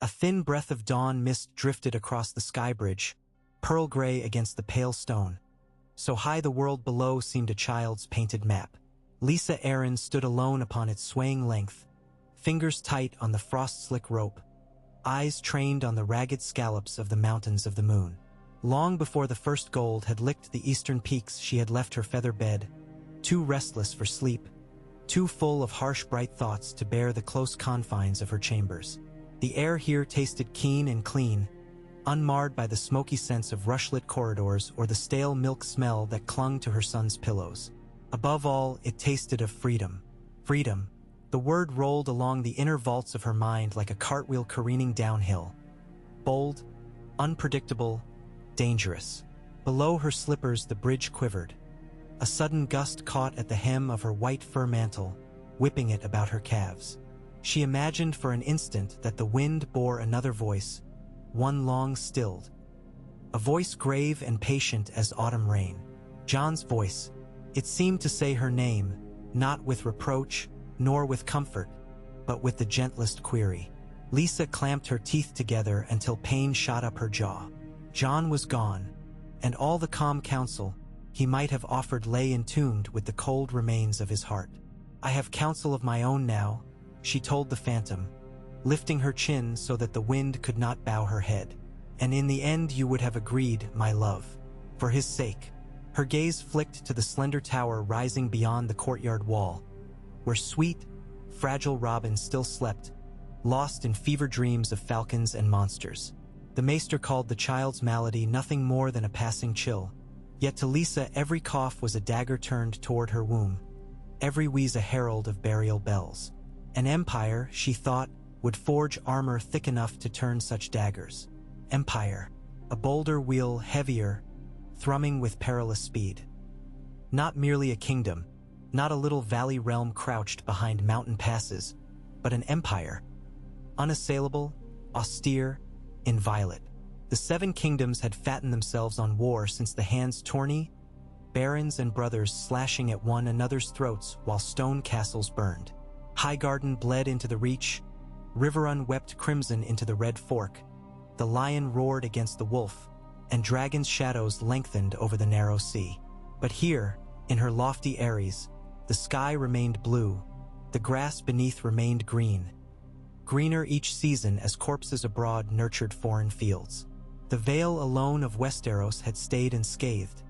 A thin breath of dawn mist drifted across the sky bridge, pearl gray against the pale stone. So high the world below seemed a child's painted map. Lysa Arryn stood alone upon its swaying length, fingers tight on the frost-slick rope, eyes trained on the ragged scallops of the mountains of the moon. Long before the first gold had licked the eastern peaks, she had left her feather bed, too restless for sleep, too full of harsh bright thoughts to bear the close confines of her chambers. The air here tasted keen and clean, unmarred by the smoky scents of rush-lit corridors or the stale milk smell that clung to her son's pillows. Above all, it tasted of freedom. Freedom. The word rolled along the inner vaults of her mind like a cartwheel careening downhill. Bold, unpredictable, dangerous. Below her slippers the bridge quivered. A sudden gust caught at the hem of her white fur mantle, whipping it about her calves. She imagined for an instant that the wind bore another voice, one long stilled. A voice grave and patient as autumn rain. John's voice. It seemed to say her name, not with reproach, nor with comfort, but with the gentlest query. Lysa clamped her teeth together until pain shot up her jaw. John was gone, and all the calm counsel he might have offered lay entombed with the cold remains of his heart. "I have counsel of my own now," she told the phantom, lifting her chin so that the wind could not bow her head. "And in the end you would have agreed, my love, for his sake." Her gaze flicked to the slender tower rising beyond the courtyard wall, where sweet, fragile Robin still slept, lost in fever dreams of falcons and monsters. The maester called the child's malady nothing more than a passing chill, yet to Lysa every cough was a dagger turned toward her womb, every wheeze a herald of burial bells. An empire, she thought, would forge armor thick enough to turn such daggers. Empire. A bolder wheel, heavier, thrumming with perilous speed. Not merely a kingdom, not a little valley realm crouched behind mountain passes, but an empire. Unassailable, austere, inviolate. The 7 kingdoms had fattened themselves on war since the hands tourney, barons and brothers slashing at one another's throats while stone castles burned. Highgarden bled into the Reach, Riverrun wept crimson into the Red Fork, the lion roared against the wolf, and dragons' shadows lengthened over the narrow sea. But here, in her lofty Ares, the sky remained blue, the grass beneath remained green. Greener each season as corpses abroad nurtured foreign fields. The Vale alone of Westeros had stayed unscathed,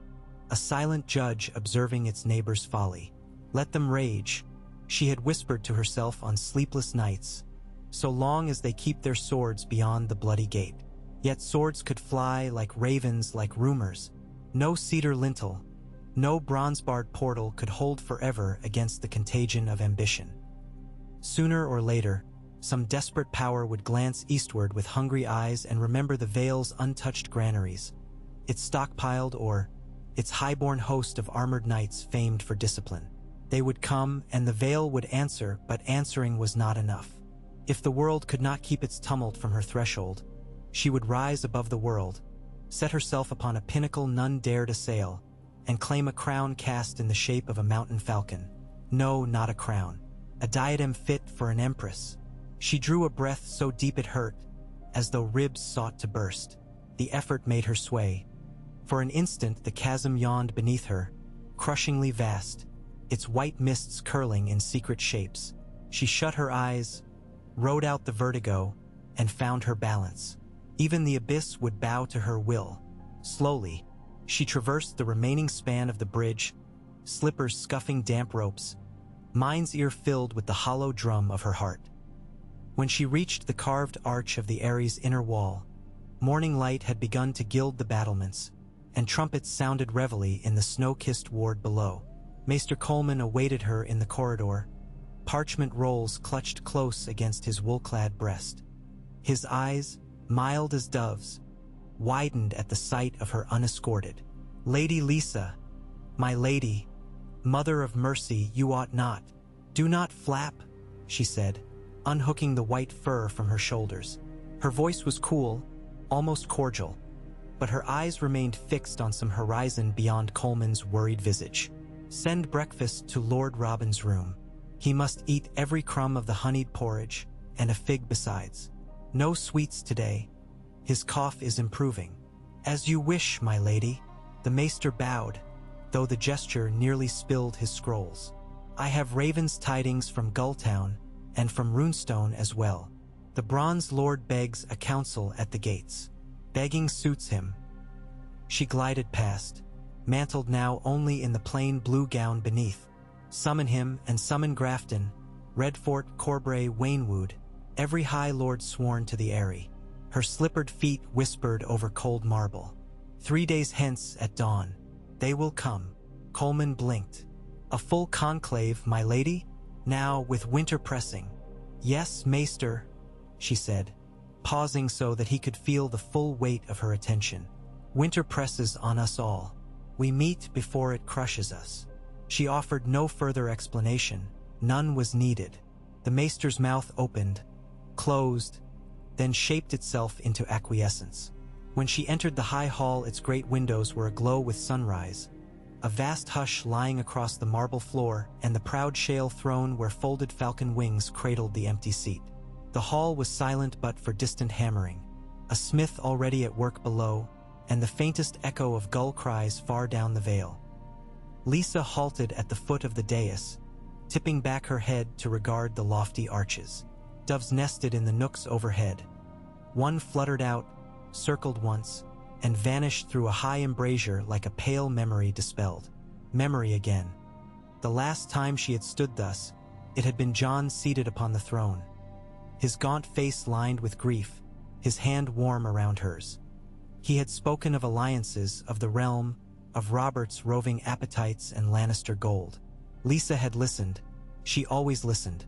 a silent judge observing its neighbors' folly. Let them rage, she had whispered to herself on sleepless nights, so long as they keep their swords beyond the bloody gate. Yet swords could fly like ravens, like rumors. No cedar lintel, no bronze-barred portal could hold forever against the contagion of ambition. Sooner or later, some desperate power would glance eastward with hungry eyes and remember the Vale's untouched granaries, its stockpiled or its highborn host of armored knights famed for discipline. They would come, and the Vale would answer, but answering was not enough. If the world could not keep its tumult from her threshold, she would rise above the world, set herself upon a pinnacle none dared assail, and claim a crown cast in the shape of a mountain falcon. No, not a crown. A diadem fit for an empress. She drew a breath so deep it hurt, as though ribs sought to burst. The effort made her sway. For an instant the chasm yawned beneath her, crushingly vast, its white mists curling in secret shapes. She shut her eyes, rode out the vertigo, and found her balance. Even the abyss would bow to her will. Slowly, she traversed the remaining span of the bridge, slippers scuffing damp ropes, mind's ear filled with the hollow drum of her heart. When she reached the carved arch of the Ares' inner wall, morning light had begun to gild the battlements, and trumpets sounded reveille in the snow-kissed ward below. Maester Coleman awaited her in the corridor, parchment rolls clutched close against his wool-clad breast. His eyes, mild as doves, widened at the sight of her unescorted. "Lady Lysa, my lady, mother of mercy, you ought not. Do not flap," she said, unhooking the white fur from her shoulders. Her voice was cool, almost cordial, but her eyes remained fixed on some horizon beyond Coleman's worried visage. "Send breakfast to Lord Robin's room. He must eat every crumb of the honeyed porridge, and a fig besides." No sweets today. His cough is improving. As you wish, my lady. The maester bowed, though the gesture nearly spilled his scrolls. I have Raven's tidings from Gulltown, and from Runestone as well. The Bronze Lord begs a council at the gates. Begging suits him. She glided past, mantled now only in the plain blue gown beneath. Summon him and summon Grafton, Redfort, Corbray, Waynwood, every high lord sworn to the Eyrie. Her slippered feet whispered over cold marble. 3 days hence at dawn, they will come. Coleman blinked. A full conclave, my lady? Now with winter pressing. Yes, maester, she said, pausing so that he could feel the full weight of her attention. Winter presses on us all. We meet before it crushes us. She offered no further explanation. None was needed. The maester's mouth opened, closed, then shaped itself into acquiescence. When she entered the high hall, its great windows were aglow with sunrise, a vast hush lying across the marble floor, and the proud shale throne where folded falcon wings cradled the empty seat. The hall was silent but for distant hammering, a smith already at work below, and the faintest echo of gull cries far down the vale. Lysa halted at the foot of the dais, tipping back her head to regard the lofty arches. Doves nested in the nooks overhead. One fluttered out, circled once, and vanished through a high embrasure like a pale memory dispelled. Memory again. The last time she had stood thus, it had been John seated upon the throne, his gaunt face lined with grief, his hand warm around hers. He had spoken of alliances, of the realm, of Robert's roving appetites and Lannister gold. Lysa had listened. She always listened.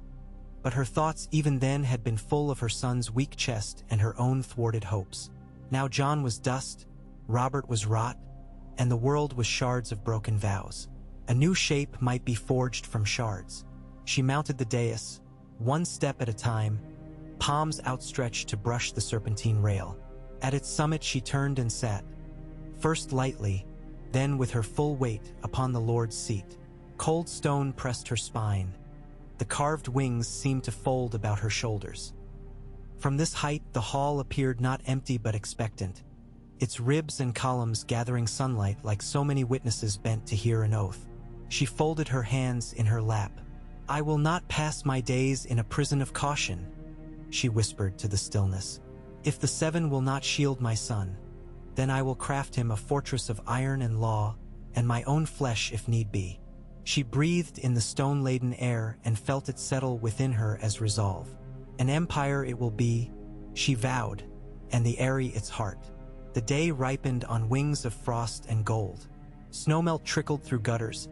But her thoughts even then had been full of her son's weak chest and her own thwarted hopes. Now John was dust, Robert was rot, and the world was shards of broken vows. A new shape might be forged from shards. She mounted the dais, one step at a time, palms outstretched to brush the serpentine rail. At its summit she turned and sat, first lightly, then with her full weight upon the Lord's seat. Cold stone pressed her spine. The carved wings seemed to fold about her shoulders. From this height the hall appeared not empty but expectant, its ribs and columns gathering sunlight like so many witnesses bent to hear an oath. She folded her hands in her lap. I will not pass my days in a prison of caution, she whispered to the stillness. If the Seven will not shield my son, then I will craft him a fortress of iron and law, and my own flesh if need be. She breathed in the stone-laden air and felt it settle within her as resolve. An empire it will be, she vowed, and the Eyrie its heart. The day ripened on wings of frost and gold. Snowmelt trickled through gutters.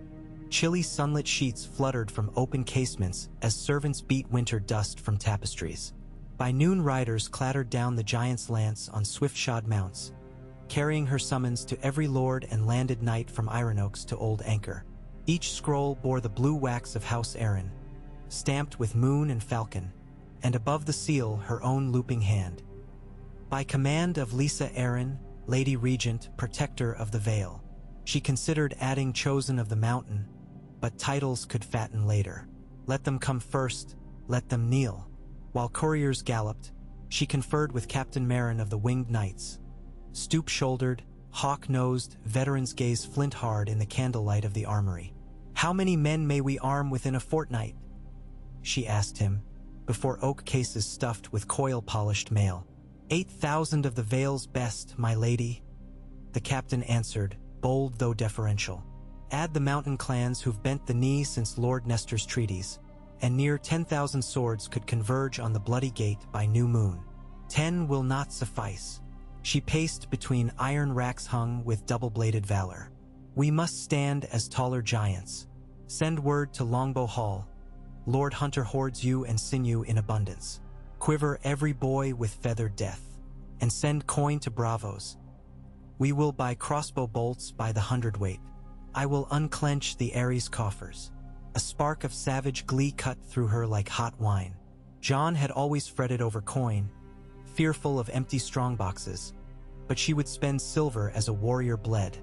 Chilly sunlit sheets fluttered from open casements as servants beat winter dust from tapestries. By noon riders clattered down the giant's lance on swift-shod mounts, carrying her summons to every lord and landed knight from Iron-Oaks to Old Anchor. Each scroll bore the blue wax of House Arryn, stamped with moon and falcon, and above the seal her own looping hand. By command of Lysa Arryn, Lady Regent, Protector of the Vale. She considered adding Chosen of the Mountain, but titles could fatten later. Let them come first, let them kneel. While couriers galloped, she conferred with Captain Merrin of the Winged Knights. Stoop-shouldered, hawk-nosed, veterans gaze flint-hard in the candlelight of the armory. How many men may we arm within a fortnight? She asked him, before oak cases stuffed with coil-polished mail. 8,000 of the Vale's best, my lady, the captain answered, bold though deferential. Add the mountain clans who've bent the knee since Lord Nestor's treaties, and near 10,000 swords could converge on the bloody gate by new moon. 10 will not suffice. She paced between iron racks hung with double-bladed valor. We must stand as taller giants. Send word to Longbow Hall. Lord Hunter hoards you and sinew in abundance. Quiver every boy with feathered death, and send coin to bravos. We will buy crossbow bolts by the hundredweight. I will unclench the Ares coffers. A spark of savage glee cut through her like hot wine. John had always fretted over coin, fearful of empty strongboxes, but she would spend silver as a warrior bled,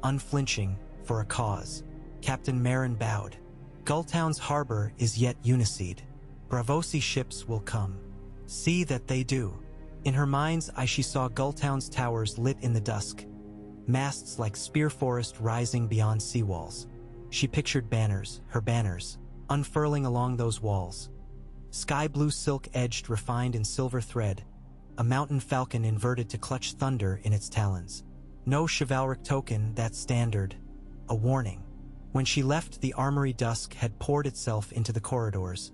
unflinching, for a cause. Captain Merrin bowed. Gulltown's harbor is yet Uniseed. Bravosi ships will come. See that they do. In her mind's eye she saw Gulltown's towers lit in the dusk, masts like spear forest rising beyond seawalls. She pictured banners, her banners, unfurling along those walls. Sky blue silk edged refined in silver thread, a mountain falcon inverted to clutch thunder in its talons. No chivalric token, that standard, a warning. When she left, the armory dusk had poured itself into the corridors,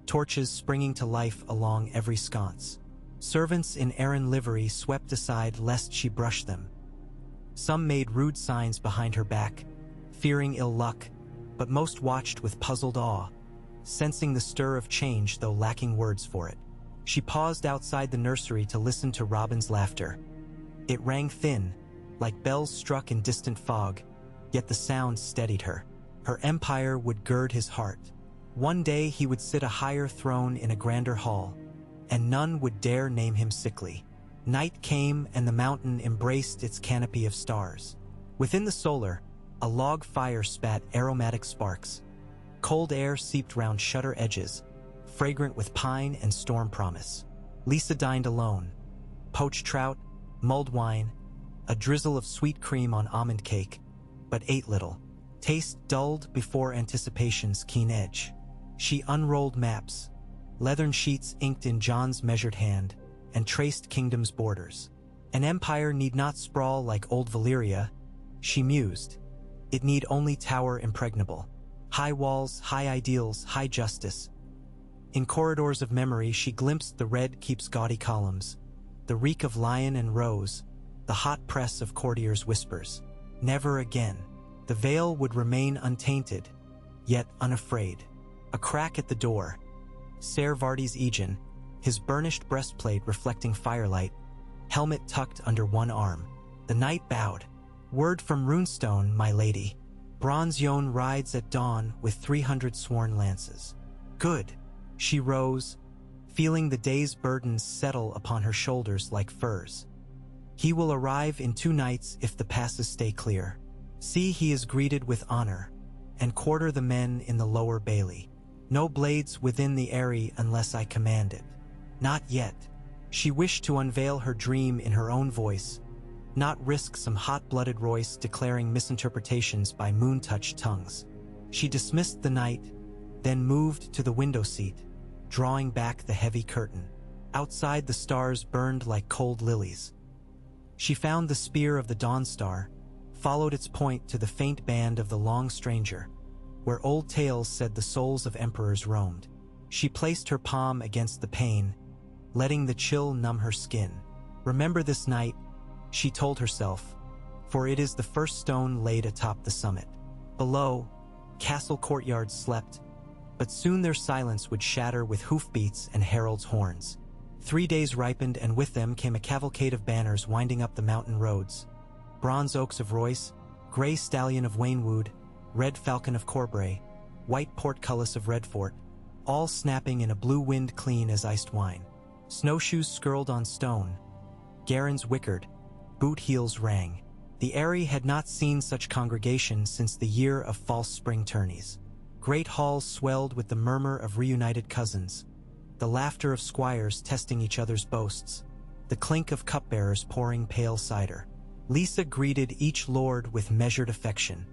torches springing to life along every sconce. Servants in Arryn livery swept aside lest she brush them. Some made rude signs behind her back, fearing ill luck, but most watched with puzzled awe, sensing the stir of change though lacking words for it. She paused outside the nursery to listen to Robin's laughter. It rang thin, like bells struck in distant fog, yet the sound steadied her. Her empire would gird his heart. One day he would sit a higher throne in a grander hall, and none would dare name him sickly. Night came and the mountain embraced its canopy of stars. Within the solar, a log fire spat aromatic sparks. Cold air seeped round shutter edges, fragrant with pine and storm promise. Lysa dined alone. Poached trout, mulled wine, a drizzle of sweet cream on almond cake, but ate little. Taste dulled before anticipation's keen edge. She unrolled maps, leathern sheets inked in John's measured hand, and traced kingdoms' borders. An empire need not sprawl like old Valyria, she mused. It need only tower impregnable. High walls, high ideals, high justice. In corridors of memory she glimpsed the red keep's gaudy columns, the reek of lion and rose, the hot press of courtiers' whispers. Never again. The Vale would remain untainted, yet unafraid. A crack at the door. Ser Vardy's Aegon, his burnished breastplate reflecting firelight, helmet tucked under one arm. The knight bowed. Word from Runestone, my lady. Bronze Yon rides at dawn with 300 sworn lances. Good. She rose, feeling the day's burdens settle upon her shoulders like furs. He will arrive in 2 nights if the passes stay clear. See he is greeted with honor, and quarter the men in the lower bailey. No blades within the eyrie unless I command it. Not yet. She wished to unveil her dream in her own voice, not risk some hot-blooded Royce declaring misinterpretations by moon-touched tongues. She dismissed the night, then moved to the window seat, drawing back the heavy curtain. Outside the stars burned like cold lilies. She found the spear of the Dawn Star, followed its point to the faint band of the Long Stranger, where old tales said the souls of emperors roamed. She placed her palm against the pane, letting the chill numb her skin. Remember this night, she told herself, for it is the first stone laid atop the summit. Below, castle courtyards slept, but soon their silence would shatter with hoofbeats and heralds' horns. 3 days ripened, and with them came a cavalcade of banners winding up the mountain roads. Bronze oaks of Royce, gray stallion of Waynwood, red falcon of Corbray, white portcullis of Redfort, all snapping in a blue wind clean as iced wine. Snowshoes skirled on stone, garrons wickered, boot heels rang. The eyrie had not seen such congregation since the year of false spring tourneys. Great halls swelled with the murmur of reunited cousins, the laughter of squires testing each other's boasts, the clink of cupbearers pouring pale cider. Lysa greeted each lord with measured affection.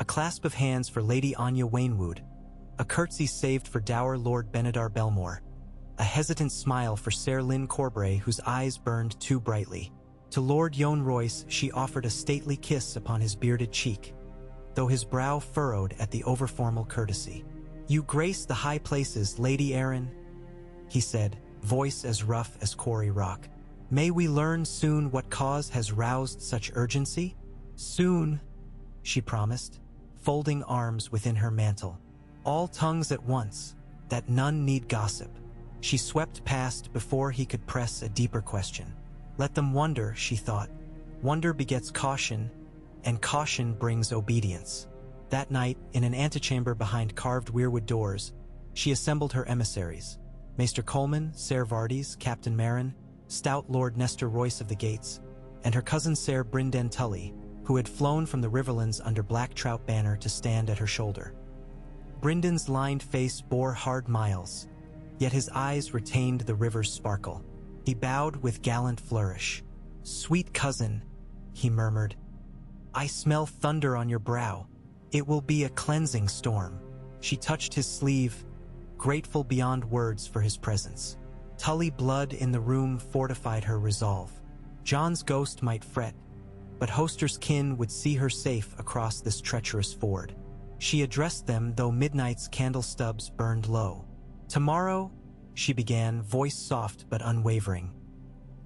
A clasp of hands for Lady Anya Waynwood, a curtsy saved for dour Lord Benedar Belmore, a hesitant smile for Ser Lynn Corbray whose eyes burned too brightly. To Lord Yon Royce she offered a stately kiss upon his bearded cheek, though his brow furrowed at the overformal courtesy. "You grace the high places, Lady Arryn," he said, voice as rough as quarry rock. "May we learn soon what cause has roused such urgency?" "Soon," she promised, folding arms within her mantle. "All tongues at once, that none need gossip." She swept past before he could press a deeper question. Let them wonder, she thought. Wonder begets caution, and caution brings obedience. That night, in an antechamber behind carved weirwood doors, she assembled her emissaries. Maester Coleman, Ser Vardes, Captain Marin, stout Lord Nestor Royce of the Gates, and her cousin Ser Brynden Tully, who had flown from the Riverlands under Black Trout banner to stand at her shoulder. Brynden's lined face bore hard miles, yet his eyes retained the river's sparkle. He bowed with gallant flourish. "Sweet cousin," he murmured, "I smell thunder on your brow. It will be a cleansing storm." She touched his sleeve, grateful beyond words for his presence. Tully blood in the room fortified her resolve. John's ghost might fret, but Hoster's kin would see her safe across this treacherous ford. She addressed them though midnight's candle stubs burned low. "Tomorrow," she began, voice soft but unwavering,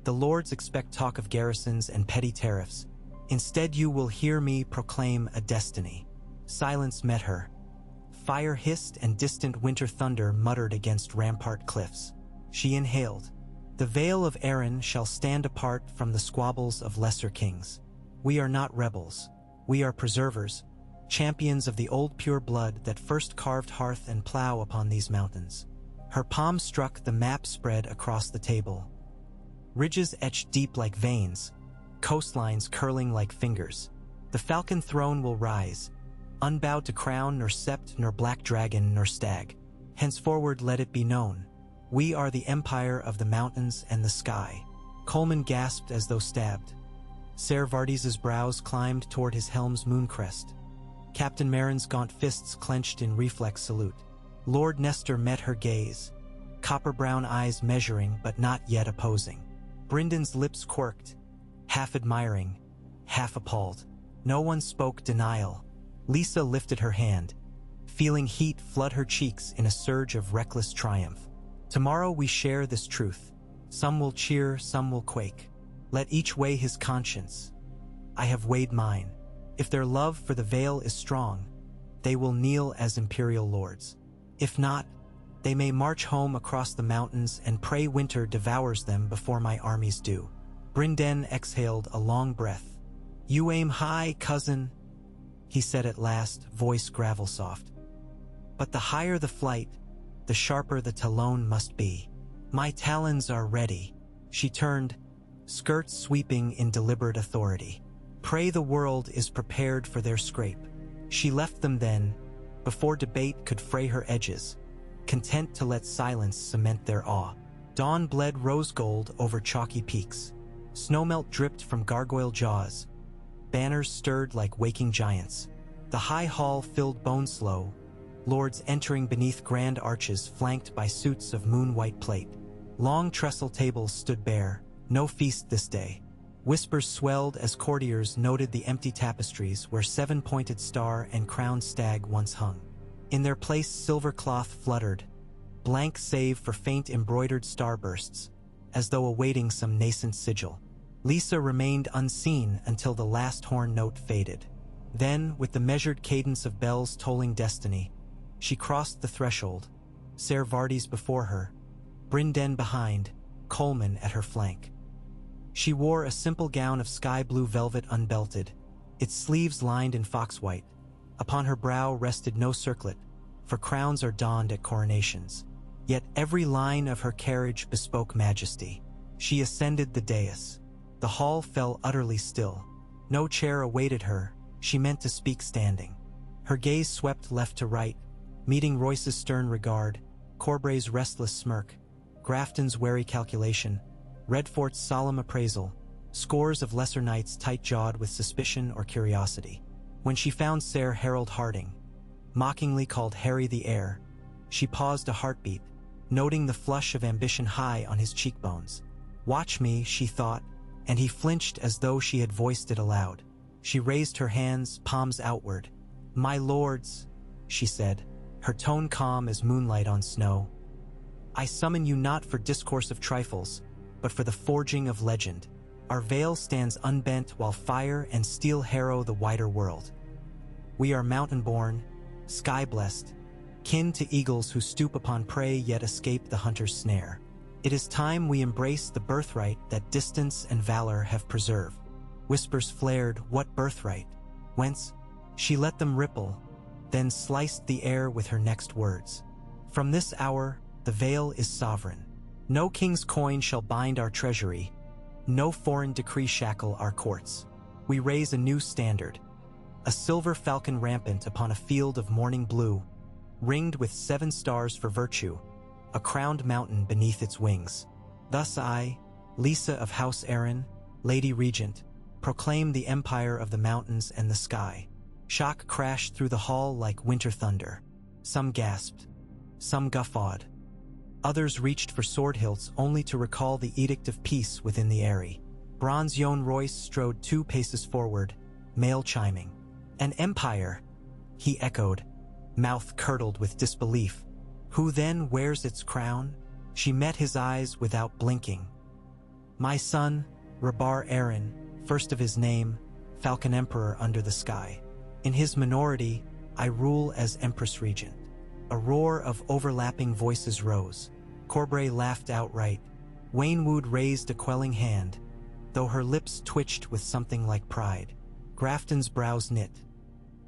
"the lords expect talk of garrisons and petty tariffs. Instead you will hear me proclaim a destiny." Silence met her. Fire hissed and distant winter thunder muttered against rampart cliffs. She inhaled. "The Vale of Arryn shall stand apart from the squabbles of lesser kings. We are not rebels. We are preservers, champions of the old pure blood that first carved hearth and plow upon these mountains." Her palm struck the map spread across the table. Ridges etched deep like veins, coastlines curling like fingers. "The falcon throne will rise, unbowed to crown nor sept nor black dragon nor stag. Henceforward let it be known, we are the empire of the mountains and the sky." Coleman gasped as though stabbed. Ser Vardis's brows climbed toward his helm's mooncrest. Captain Marin's gaunt fists clenched in reflex salute. Lord Nestor met her gaze, copper-brown eyes measuring but not yet opposing. Bryndon's lips quirked, half admiring, half appalled. No one spoke denial. Lysa lifted her hand, feeling heat flood her cheeks in a surge of reckless triumph. "Tomorrow we share this truth. Some will cheer, some will quake. Let each weigh his conscience. I have weighed mine. If their love for the Vale is strong, they will kneel as imperial lords. If not, they may march home across the mountains and pray winter devours them before my armies do." Brynden exhaled a long breath. "You aim high, cousin," he said at last, voice gravel-soft. "But the higher the flight, the sharper the talon must be. My talons are ready." She turned, skirts sweeping in deliberate authority. "Pray the world is prepared for their scrape." She left them then, before debate could fray her edges, content to let silence cement their awe. Dawn bled rose gold over chalky peaks. Snowmelt dripped from gargoyle jaws. Banners stirred like waking giants. The high hall filled bone-slow, lords entering beneath grand arches flanked by suits of moon-white plate. Long trestle tables stood bare, no feast this day. Whispers swelled as courtiers noted the empty tapestries where seven-pointed star and crowned stag once hung. In their place silver cloth fluttered, blank save for faint embroidered starbursts, as though awaiting some nascent sigil. Lysa remained unseen until the last horn note faded. Then, with the measured cadence of bells tolling destiny, she crossed the threshold, Ser Vardis before her, Brynden behind, Coleman at her flank. She wore a simple gown of sky-blue velvet unbelted, its sleeves lined in foxwhite. Upon her brow rested no circlet, for crowns are donned at coronations. Yet every line of her carriage bespoke majesty. She ascended the dais. The hall fell utterly still. No chair awaited her. She meant to speak standing. Her gaze swept left to right, meeting Royce's stern regard, Corbray's restless smirk, Grafton's wary calculation, Redfort's solemn appraisal, scores of lesser knights tight-jawed with suspicion or curiosity. When she found Ser Harold Harding, mockingly called Harry the Heir, she paused a heartbeat, noting the flush of ambition high on his cheekbones. "Watch me," she thought, and he flinched as though she had voiced it aloud. She raised her hands, palms outward. "My lords," she said, her tone calm as moonlight on snow, "I summon you not for discourse of trifles, but for the forging of legend. Our Vale stands unbent while fire and steel harrow the wider world. We are mountain-born, sky-blessed, kin to eagles who stoop upon prey yet escape the hunter's snare. It is time we embrace the birthright that distance and valor have preserved." Whispers flared, "What birthright? Whence?" She let them ripple, then sliced the air with her next words. "From this hour, the Vale is sovereign. No king's coin shall bind our treasury, no foreign decree shackle our courts. We raise a new standard, a silver falcon rampant upon a field of morning blue, ringed with 7 stars for virtue, a crowned mountain beneath its wings. Thus I, Lysa of House Arryn, Lady Regent, proclaim the empire of the mountains and the sky. Shock crashed through the hall like winter thunder. Some gasped. Some guffawed. Others reached for sword hilts only to recall the edict of peace within the eyrie. Bronze Yohn Royce strode 2 paces forward, mail chiming. An empire, he echoed, mouth curdled with disbelief. Who then wears its crown? She met his eyes without blinking. My son, Rabar Arryn, first of his name, Falcon Emperor under the sky. In his minority, I rule as Empress Regent. A roar of overlapping voices rose. Corbray laughed outright. Waynwood raised a quelling hand, though her lips twitched with something like pride. Grafton's brows knit.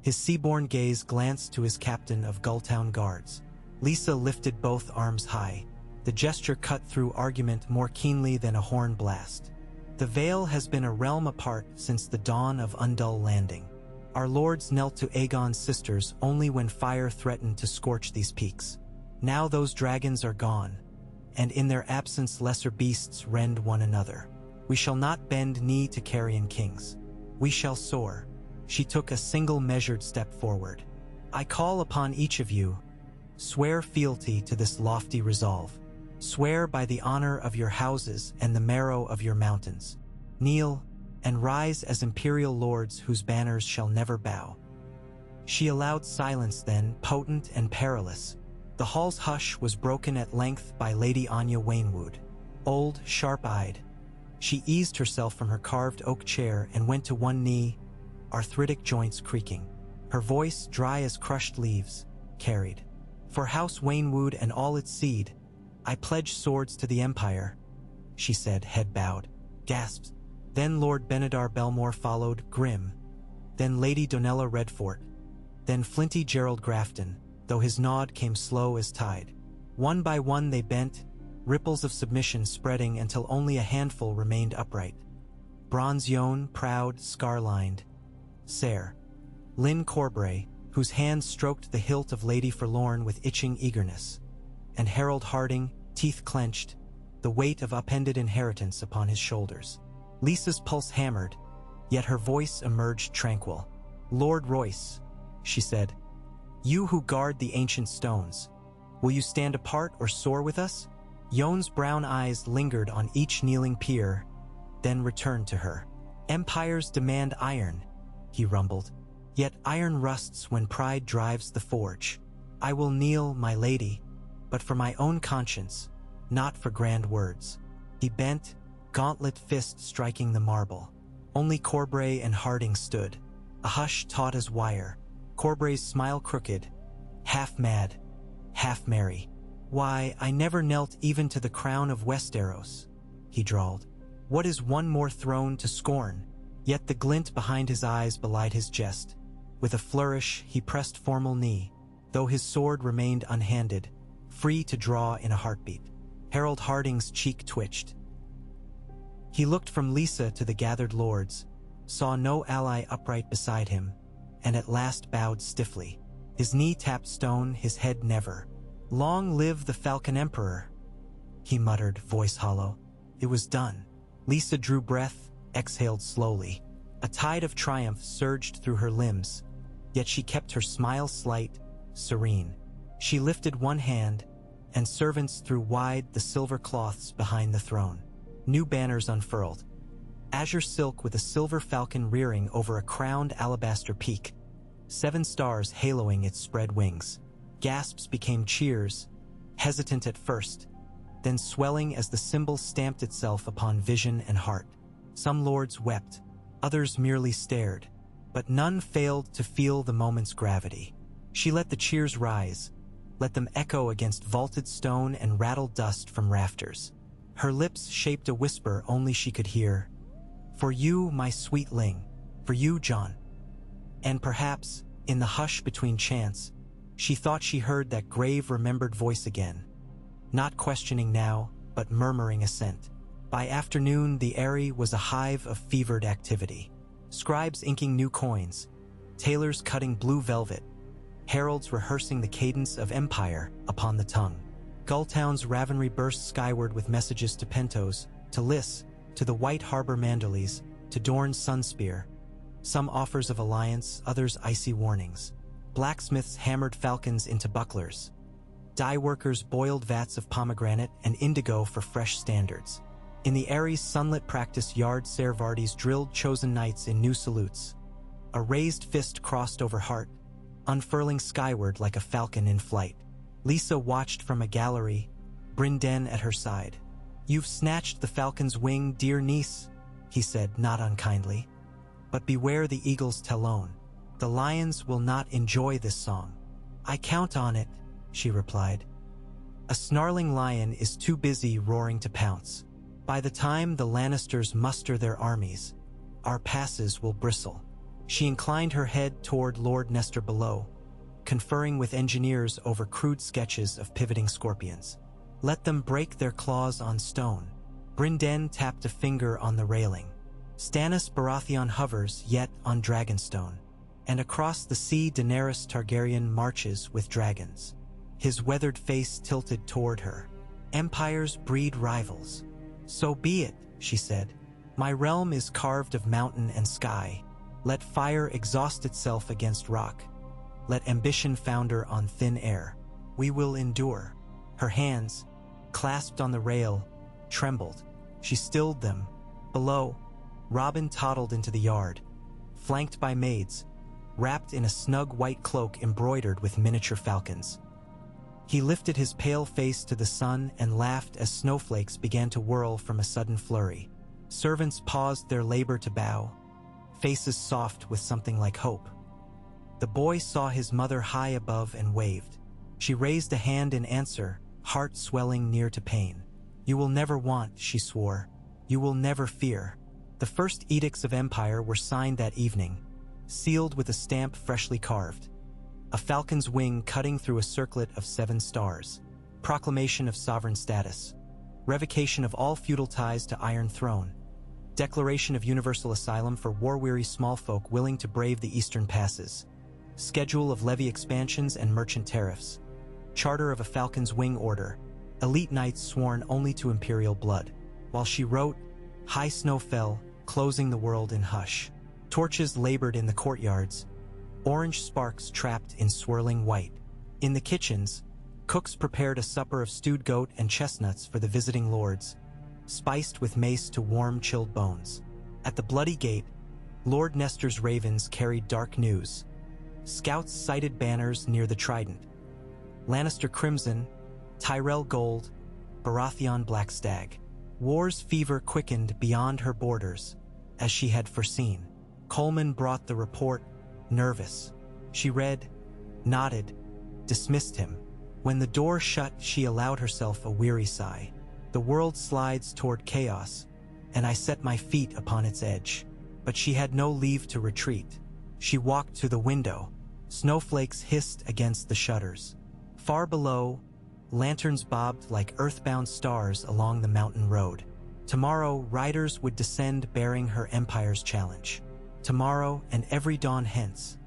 His seaborn gaze glanced to his captain of Gulltown Guards. Lysa lifted both arms high. The gesture cut through argument more keenly than a horn blast. The Vale has been a realm apart since the dawn of Undull Landing. Our lords knelt to Aegon's sisters only when fire threatened to scorch these peaks. Now those dragons are gone, and in their absence lesser beasts rend one another. We shall not bend knee to carrion kings. We shall soar. She took a single measured step forward. I call upon each of you, swear fealty to this lofty resolve. Swear by the honor of your houses and the marrow of your mountains. Kneel and rise as imperial lords whose banners shall never bow. She allowed silence then, potent and perilous. The hall's hush was broken at length by Lady Anya Waynwood. Old, sharp-eyed, she eased herself from her carved oak chair and went to one knee, arthritic joints creaking. Her voice, dry as crushed leaves, carried. For House Waynwood and all its seed, I pledge swords to the Empire, she said, head bowed. Gasps. Then Lord Benedar Belmore followed, grim. Then Lady Donella Redfort. Then flinty Gerald Grafton, though his nod came slow as tide. One by one they bent, ripples of submission spreading until only a handful remained upright. Bronze Yohn, proud, scar-lined. Sere. Lynn Corbray, whose hand stroked the hilt of Lady Forlorn with itching eagerness. And Harold Harding, teeth clenched, the weight of upended inheritance upon his shoulders. Lysa's pulse hammered, yet her voice emerged tranquil. Lord Royce, she said, you who guard the ancient stones, will you stand apart or soar with us? Yohn's brown eyes lingered on each kneeling peer, then returned to her. Empires demand iron, he rumbled, yet iron rusts when pride drives the forge. I will kneel, my lady, but for my own conscience, not for grand words. He bent, gauntlet fist striking the marble. Only Corbray and Harding stood, a hush taut as wire. Corbray's smile crooked, half mad, half merry. Why, I never knelt even to the crown of Westeros, he drawled. What is one more throne to scorn? Yet the glint behind his eyes belied his jest. With a flourish, he pressed formal knee, though his sword remained unhanded, free to draw in a heartbeat. Harold Harding's cheek twitched. He looked from Lysa to the gathered lords, saw no ally upright beside him, and at last bowed stiffly. His knee tapped stone, his head never. Long live the Falcon Emperor, he muttered, voice hollow. It was done. Lysa drew breath, exhaled slowly. A tide of triumph surged through her limbs, yet she kept her smile slight, serene. She lifted one hand, and servants threw wide the silver cloths behind the throne. New banners unfurled. Azure silk with a silver falcon rearing over a crowned alabaster peak. 7 stars haloing its spread wings. Gasps became cheers, hesitant at first, then swelling as the symbol stamped itself upon vision and heart. Some lords wept, others merely stared, but none failed to feel the moment's gravity. She let the cheers rise, let them echo against vaulted stone and rattle dust from rafters. Her lips shaped a whisper only she could hear. For you, my sweetling, for you, John. And perhaps, in the hush between chants, she thought she heard that grave, remembered voice again. Not questioning now, but murmuring assent. By afternoon, the eyrie was a hive of fevered activity. Scribes inking new coins, tailors cutting blue velvet, heralds rehearsing the cadence of empire upon the tongue. Gulltown's ravenry burst skyward with messages to Pentos, to Lys, to the White Harbor Manderleys, to Dorne's Sunspear. Some offers of alliance, others icy warnings. Blacksmiths hammered falcons into bucklers. Dye workers boiled vats of pomegranate and indigo for fresh standards. In the Ares sunlit practice yard, Servardes drilled chosen knights in new salutes. A raised fist crossed over heart, unfurling skyward like a falcon in flight. Lysa watched from a gallery, Brynden at her side. "You've snatched the falcon's wing, dear niece," he said, not unkindly. "But beware the eagle's talon. The lions will not enjoy this song." "I count on it," she replied. "A snarling lion is too busy roaring to pounce. By the time the Lannisters muster their armies, our passes will bristle." She inclined her head toward Lord Nestor below, conferring with engineers over crude sketches of pivoting scorpions. "Let them break their claws on stone." Brynden tapped a finger on the railing. "Stannis Baratheon hovers yet on Dragonstone, and across the sea Daenerys Targaryen marches with dragons." His weathered face tilted toward her. "Empires breed rivals." "So be it," she said. "My realm is carved of mountain and sky. Let fire exhaust itself against rock. Let ambition founder on thin air. We will endure." Her hands, clasped on the rail, trembled. She stilled them. Below, Robin toddled into the yard, flanked by maids, wrapped in a snug white cloak embroidered with miniature falcons. He lifted his pale face to the sun and laughed as snowflakes began to whirl from a sudden flurry. Servants paused their labor to bow, faces soft with something like hope. The boy saw his mother high above and waved. She raised a hand in answer, heart swelling near to pain. "You will never want," she swore. "You will never fear." The first edicts of empire were signed that evening, sealed with a stamp freshly carved. A falcon's wing cutting through a circlet of 7 stars. Proclamation of sovereign status. Revocation of all feudal ties to Iron Throne. Declaration of universal asylum for war-weary small folk willing to brave the eastern passes. Schedule of levy expansions and merchant tariffs. Charter of a Falcon's Wing Order. Elite knights sworn only to imperial blood. While she wrote, high snow fell, closing the world in hush. Torches labored in the courtyards, orange sparks trapped in swirling white. In the kitchens, cooks prepared a supper of stewed goat and chestnuts for the visiting lords, spiced with mace to warm chilled bones. At the bloody gate, Lord Nestor's ravens carried dark news. Scouts sighted banners near the trident. Lannister crimson, Tyrell gold, Baratheon black stag. War's fever quickened beyond her borders, as she had foreseen. Coleman brought the report, nervous. She read, nodded, dismissed him. When the door shut, she allowed herself a weary sigh. The world slides toward chaos, and I set my feet upon its edge. But she had no leave to retreat. She walked to the window. Snowflakes hissed against the shutters. Far below, lanterns bobbed like earthbound stars along the mountain road. Tomorrow, riders would descend bearing her empire's challenge. Tomorrow, and every dawn hence,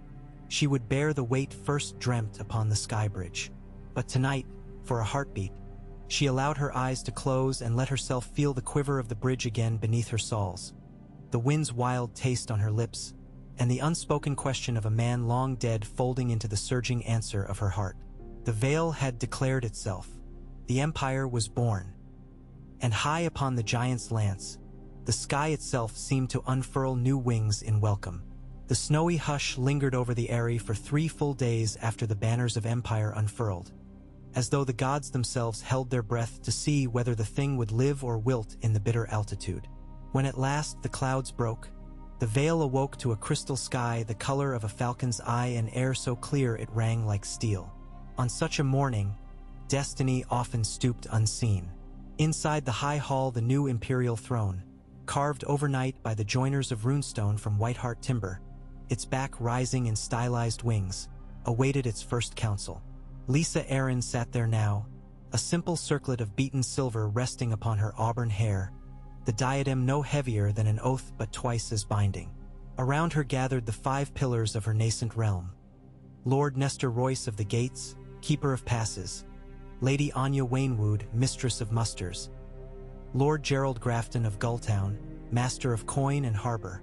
she would bear the weight first dreamt upon the sky bridge. But tonight, for a heartbeat, she allowed her eyes to close and let herself feel the quiver of the bridge again beneath her soles, the wind's wild taste on her lips, and the unspoken question of a man long dead folding into the surging answer of her heart. The Vale had declared itself. The Empire was born. And high upon the giant's lance, the sky itself seemed to unfurl new wings in welcome. The snowy hush lingered over the Eyrie for 3 full days after the banners of Empire unfurled, as though the gods themselves held their breath to see whether the thing would live or wilt in the bitter altitude. When at last the clouds broke, the Vale awoke to a crystal sky the color of a falcon's eye and air so clear it rang like steel. On such a morning, destiny often stooped unseen. Inside the high hall, the new imperial throne, carved overnight by the joiners of runestone from Whiteheart timber, its back rising in stylized wings, awaited its first council. Lysa Arryn sat there now, a simple circlet of beaten silver resting upon her auburn hair, the diadem no heavier than an oath but twice as binding. Around her gathered the 5 pillars of her nascent realm. Lord Nestor Royce of the Gates, Keeper of Passes, Lady Anya Waynwood, Mistress of Musters, Lord Gerald Grafton of Gulltown, Master of Coin and Harbor,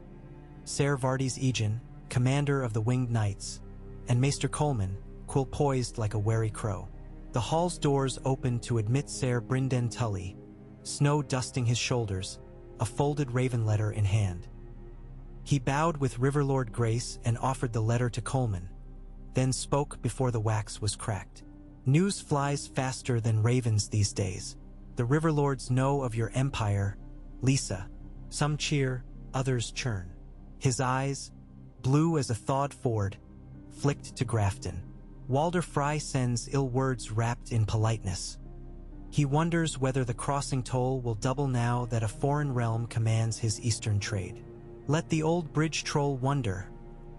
Ser Vardis Egan, Commander of the Winged Knights, and Maester Coleman, quill poised like a wary crow. The hall's doors opened to admit Ser Brynden Tully, snow dusting his shoulders, a folded raven letter in hand. He bowed with Riverlord grace and offered the letter to Coleman, then spoke before the wax was cracked. News flies faster than ravens these days. The Riverlords know of your empire, Lysa. Some cheer, others churn. His eyes, blue as a thawed ford, flicked to Grafton. Walder Frye sends ill words wrapped in politeness. He wonders whether the crossing toll will double now that a foreign realm commands his eastern trade. Let the old bridge troll wonder,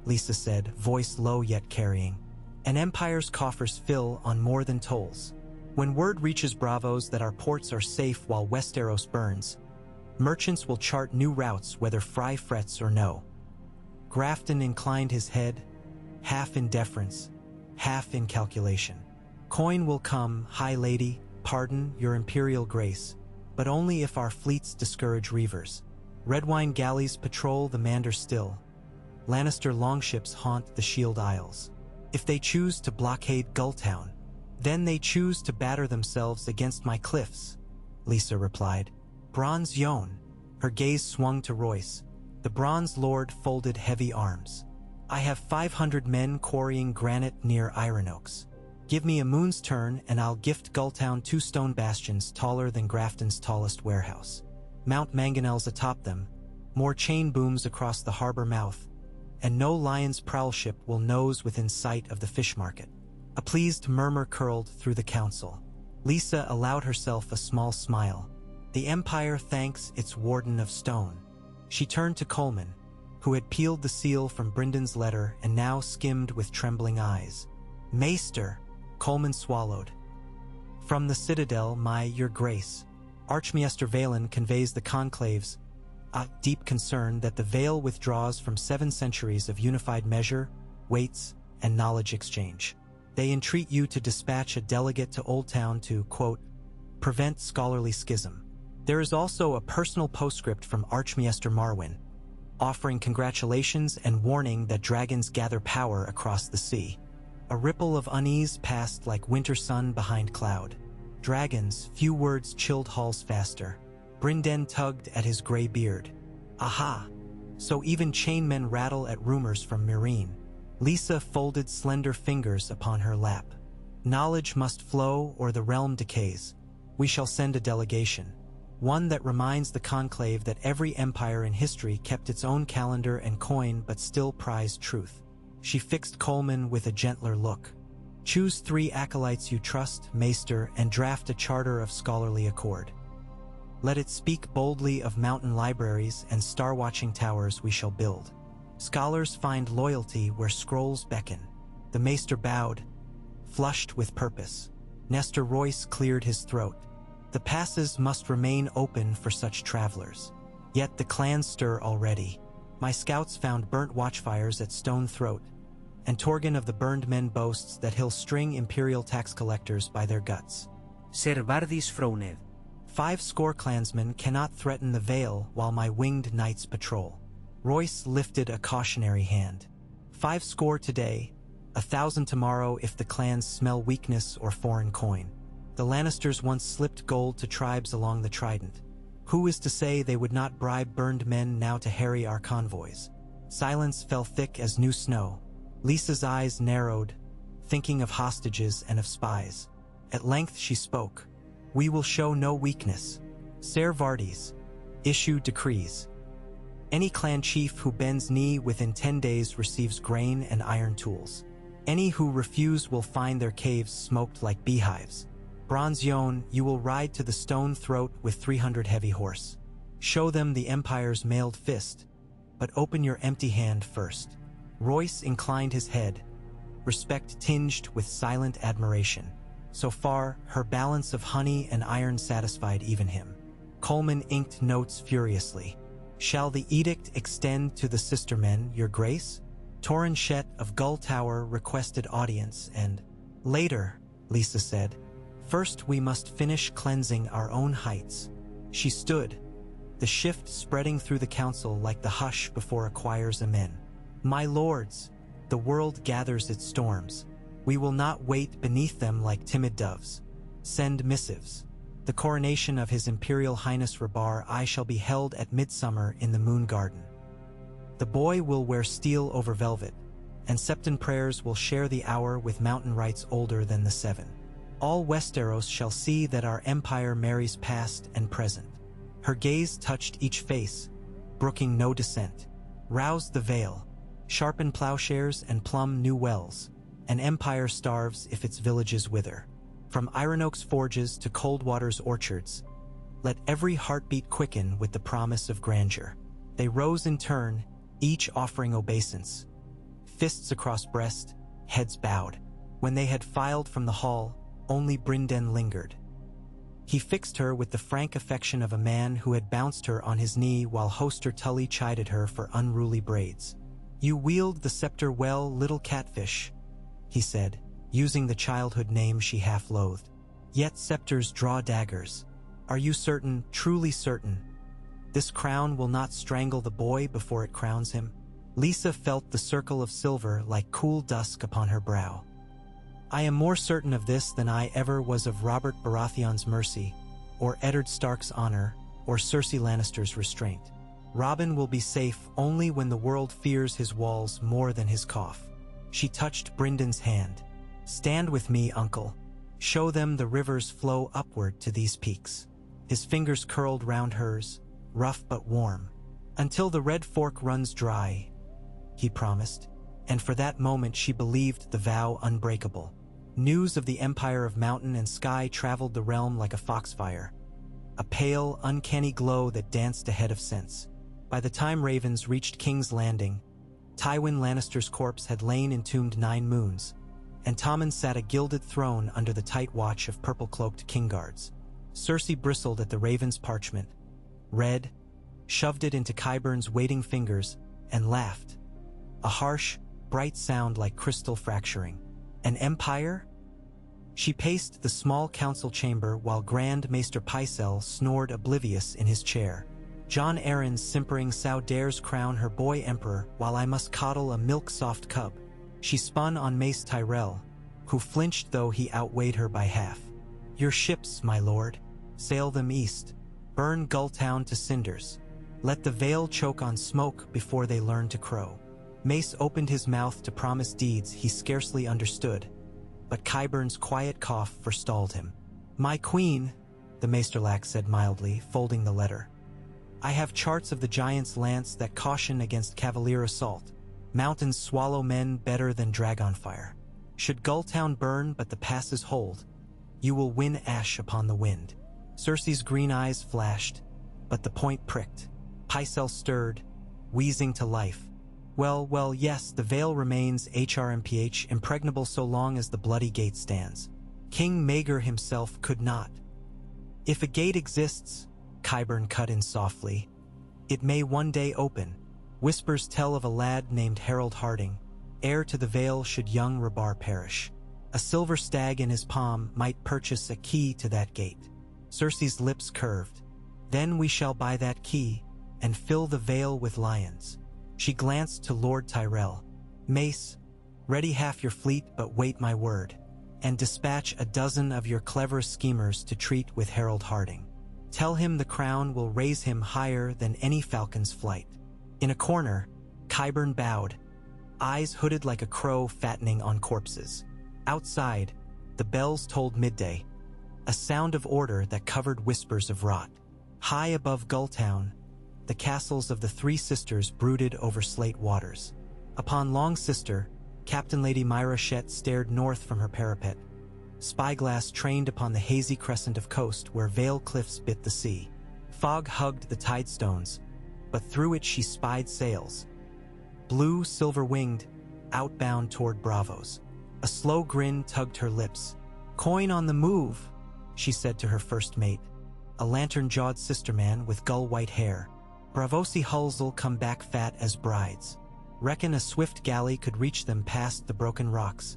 Lysa said, voice low yet carrying. An empire's coffers fill on more than tolls. When word reaches Bravos that our ports are safe while Westeros burns, merchants will chart new routes whether Frye frets or no. Grafton inclined his head, half in deference, half in calculation. Coin will come, High Lady, pardon, your imperial grace, but only if our fleets discourage reavers. Redwine galleys patrol the Mander still. Lannister longships haunt the Shield Isles. If they choose to blockade Gulltown, then they choose to batter themselves against my cliffs, Lysa replied. Bronze Yon. Her gaze swung to Royce. The Bronze Lord folded heavy arms. I have 500 men quarrying granite near Iron Oaks. Give me a moon's turn and I'll gift Gulltown 2 stone bastions taller than Grafton's tallest warehouse. Mount Mangonels atop them, more chain booms across the harbor mouth, and no lion's prowlship will nose within sight of the fish market. A pleased murmur curled through the council. Lysa allowed herself a small smile. The Empire thanks its Warden of Stone. She turned to Coleman, who had peeled the seal from Brendan's letter and now skimmed with trembling eyes. Maester, Coleman swallowed. From the Citadel, your grace. Archmaester Valen conveys the conclave's deep concern that the Vale withdraws from 7 centuries of unified measure, weights, and knowledge exchange. They entreat you to dispatch a delegate to Old Town to, quote, prevent scholarly schism. There is also a personal postscript from Archmaester Marwyn, offering congratulations and warning that dragons gather power across the sea. A ripple of unease passed like winter sun behind cloud. Dragons, few words chilled halls faster. Brynden tugged at his gray beard. Aha! So even chainmen rattle at rumors from Meereen. Lysa folded slender fingers upon her lap. Knowledge must flow or the realm decays. We shall send a delegation. One that reminds the conclave that every empire in history kept its own calendar and coin but still prized truth. She fixed Coleman with a gentler look. Choose 3 acolytes you trust, Maester, and draft a charter of scholarly accord. Let it speak boldly of mountain libraries and star-watching towers we shall build. Scholars find loyalty where scrolls beckon. The Maester bowed, flushed with purpose. Nestor Royce cleared his throat. The passes must remain open for such travelers. Yet the clans stir already. My scouts found burnt watchfires at Stone Throat, and Torgan of the Burned Men boasts that he'll string imperial tax collectors by their guts. Ser Vardis frowned. 50 clansmen cannot threaten the Vale while my winged knights patrol. Royce lifted a cautionary hand. 50 today, 1,000 tomorrow if the clans smell weakness or foreign coin. The Lannisters once slipped gold to tribes along the Trident. Who is to say they would not bribe burned men now to harry our convoys? Silence fell thick as new snow. Lysa's eyes narrowed, thinking of hostages and of spies. At length she spoke. We will show no weakness. Ser Vardis, issue decrees. Any clan chief who bends knee within 10 days receives grain and iron tools. Any who refuse will find their caves smoked like beehives. Bronze Yon, you will ride to the Stone Throat with 300 heavy horse. Show them the Empire's mailed fist, but open your empty hand first. Royce inclined his head, respect tinged with silent admiration. So far, her balance of honey and iron satisfied even him. Coleman inked notes furiously. Shall the edict extend to the sistermen, your grace? Torrin Shet of Gull Tower requested audience and... Later, Lysa said. First we must finish cleansing our own heights. She stood, the shift spreading through the council like the hush before a choir's amen. My lords, the world gathers its storms. We will not wait beneath them like timid doves. Send missives. The coronation of His Imperial Highness Rabar I shall be held at midsummer in the Moon Garden. The boy will wear steel over velvet, and Septon prayers will share the hour with mountain rites older than the seven. All Westeros shall see that our empire marries past and present. Her gaze touched each face, brooking no dissent. Rouse the Vale, sharpen plowshares and plumb new wells. An empire starves if its villages wither. From Iron-Oak's forges to Coldwater's orchards, let every heartbeat quicken with the promise of grandeur. They rose in turn, each offering obeisance. Fists across breast, heads bowed. When they had filed from the hall, only Brynden lingered. He fixed her with the frank affection of a man who had bounced her on his knee while Hoster Tully chided her for unruly braids. You wield the scepter well, little catfish, he said, using the childhood name she half-loathed. Yet scepters draw daggers. Are you certain, truly certain, this crown will not strangle the boy before it crowns him? Lysa felt the circle of silver like cool dusk upon her brow. I am more certain of this than I ever was of Robert Baratheon's mercy, or Eddard Stark's honor, or Cersei Lannister's restraint. Robin will be safe only when the world fears his walls more than his cough. She touched Brynden's hand. Stand with me, uncle. Show them the rivers flow upward to these peaks. His fingers curled round hers, rough but warm. Until the red fork runs dry, he promised, and for that moment she believed the vow unbreakable. News of the empire of mountain and sky traveled the realm like a foxfire, a pale, uncanny glow that danced ahead of sense. By the time ravens reached King's Landing, Tywin Lannister's corpse had lain entombed 9 moons, and Tommen sat a gilded throne under the tight watch of purple-cloaked king-guards. Cersei bristled at the raven's parchment, read, shoved it into Qyburn's waiting fingers, and laughed. A harsh, bright sound like crystal fracturing. An empire? She paced the small council chamber while Grand Maester Pycelle snored oblivious in his chair. Jon Arryn's simpering sow dares crown her boy emperor while I must coddle a milk-soft cub. She spun on Mace Tyrell, who flinched though he outweighed her by half. Your ships, my lord. Sail them east. Burn Gulltown to cinders. Let the Vale choke on smoke before they learn to crow. Mace opened his mouth to promise deeds he scarcely understood, but Qyburn's quiet cough forestalled him. My queen, the Maesterlack said mildly, folding the letter. I have charts of the giant's lance that caution against cavalier assault. Mountains swallow men better than dragonfire. Should Gulltown burn but the passes hold, you will win ash upon the wind. Cersei's green eyes flashed, but the point pricked. Pycelle stirred, wheezing to life. Well, yes, the Vale remains HRMPH impregnable so long as the bloody gate stands. King Maegor himself could not. If a gate exists, Qyburn cut in softly, it may one day open. Whispers tell of a lad named Harold Harding, heir to the Vale should young Rabar perish. A silver stag in his palm might purchase a key to that gate. Cersei's lips curved. Then we shall buy that key and fill the Vale with lions. She glanced to Lord Tyrell. Mace, ready half your fleet but wait my word, and dispatch a dozen of your cleverest schemers to treat with Harold Harding. Tell him the crown will raise him higher than any falcon's flight. In a corner, Qyburn bowed, eyes hooded like a crow fattening on corpses. Outside, the bells tolled midday, a sound of order that covered whispers of rot. High above Gulltown, the castles of the Three Sisters brooded over slate waters. Upon Long Sister, Captain Lady Myra Shett stared north from her parapet, spyglass trained upon the hazy crescent of coast where Vale cliffs bit the sea. Fog hugged the tidestones, but through it she spied sails. Blue, silver-winged, outbound toward Bravos. A slow grin tugged her lips. Coin on the move, she said to her first mate, a lantern-jawed sisterman with gull-white hair. Bravosi hulls'll come back fat as brides. Reckon a swift galley could reach them past the broken rocks.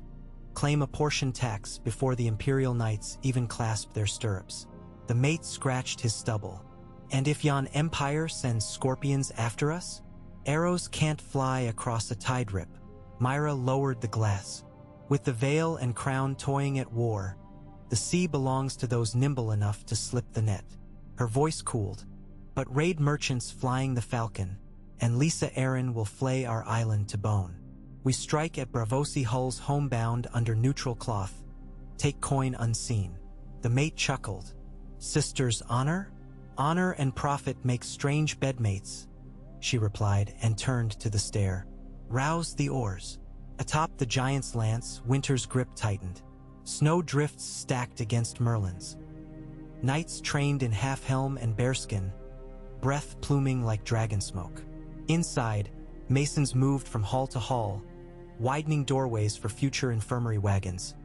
Claim a portion tax before the Imperial Knights even clasp their stirrups. The mate scratched his stubble. And if yon empire sends scorpions after us? Arrows can't fly across a tide rip. Myra lowered the glass. With the Vale and Crown toying at war, the sea belongs to those nimble enough to slip the net. Her voice cooled. But raid merchants flying the Falcon, and Lysa Arryn will flay our island to bone. We strike at Bravosi hulls homebound under neutral cloth. Take coin unseen. The mate chuckled. Sisters' honor? Honor and profit make strange bedmates, she replied and turned to the stair. Rouse the oars. Atop the giant's lance, winter's grip tightened. Snow drifts stacked against merlins. Knights trained in half-helm and bearskin, breath pluming like dragon smoke. Inside, masons moved from hall to hall, widening doorways for future infirmary wagons,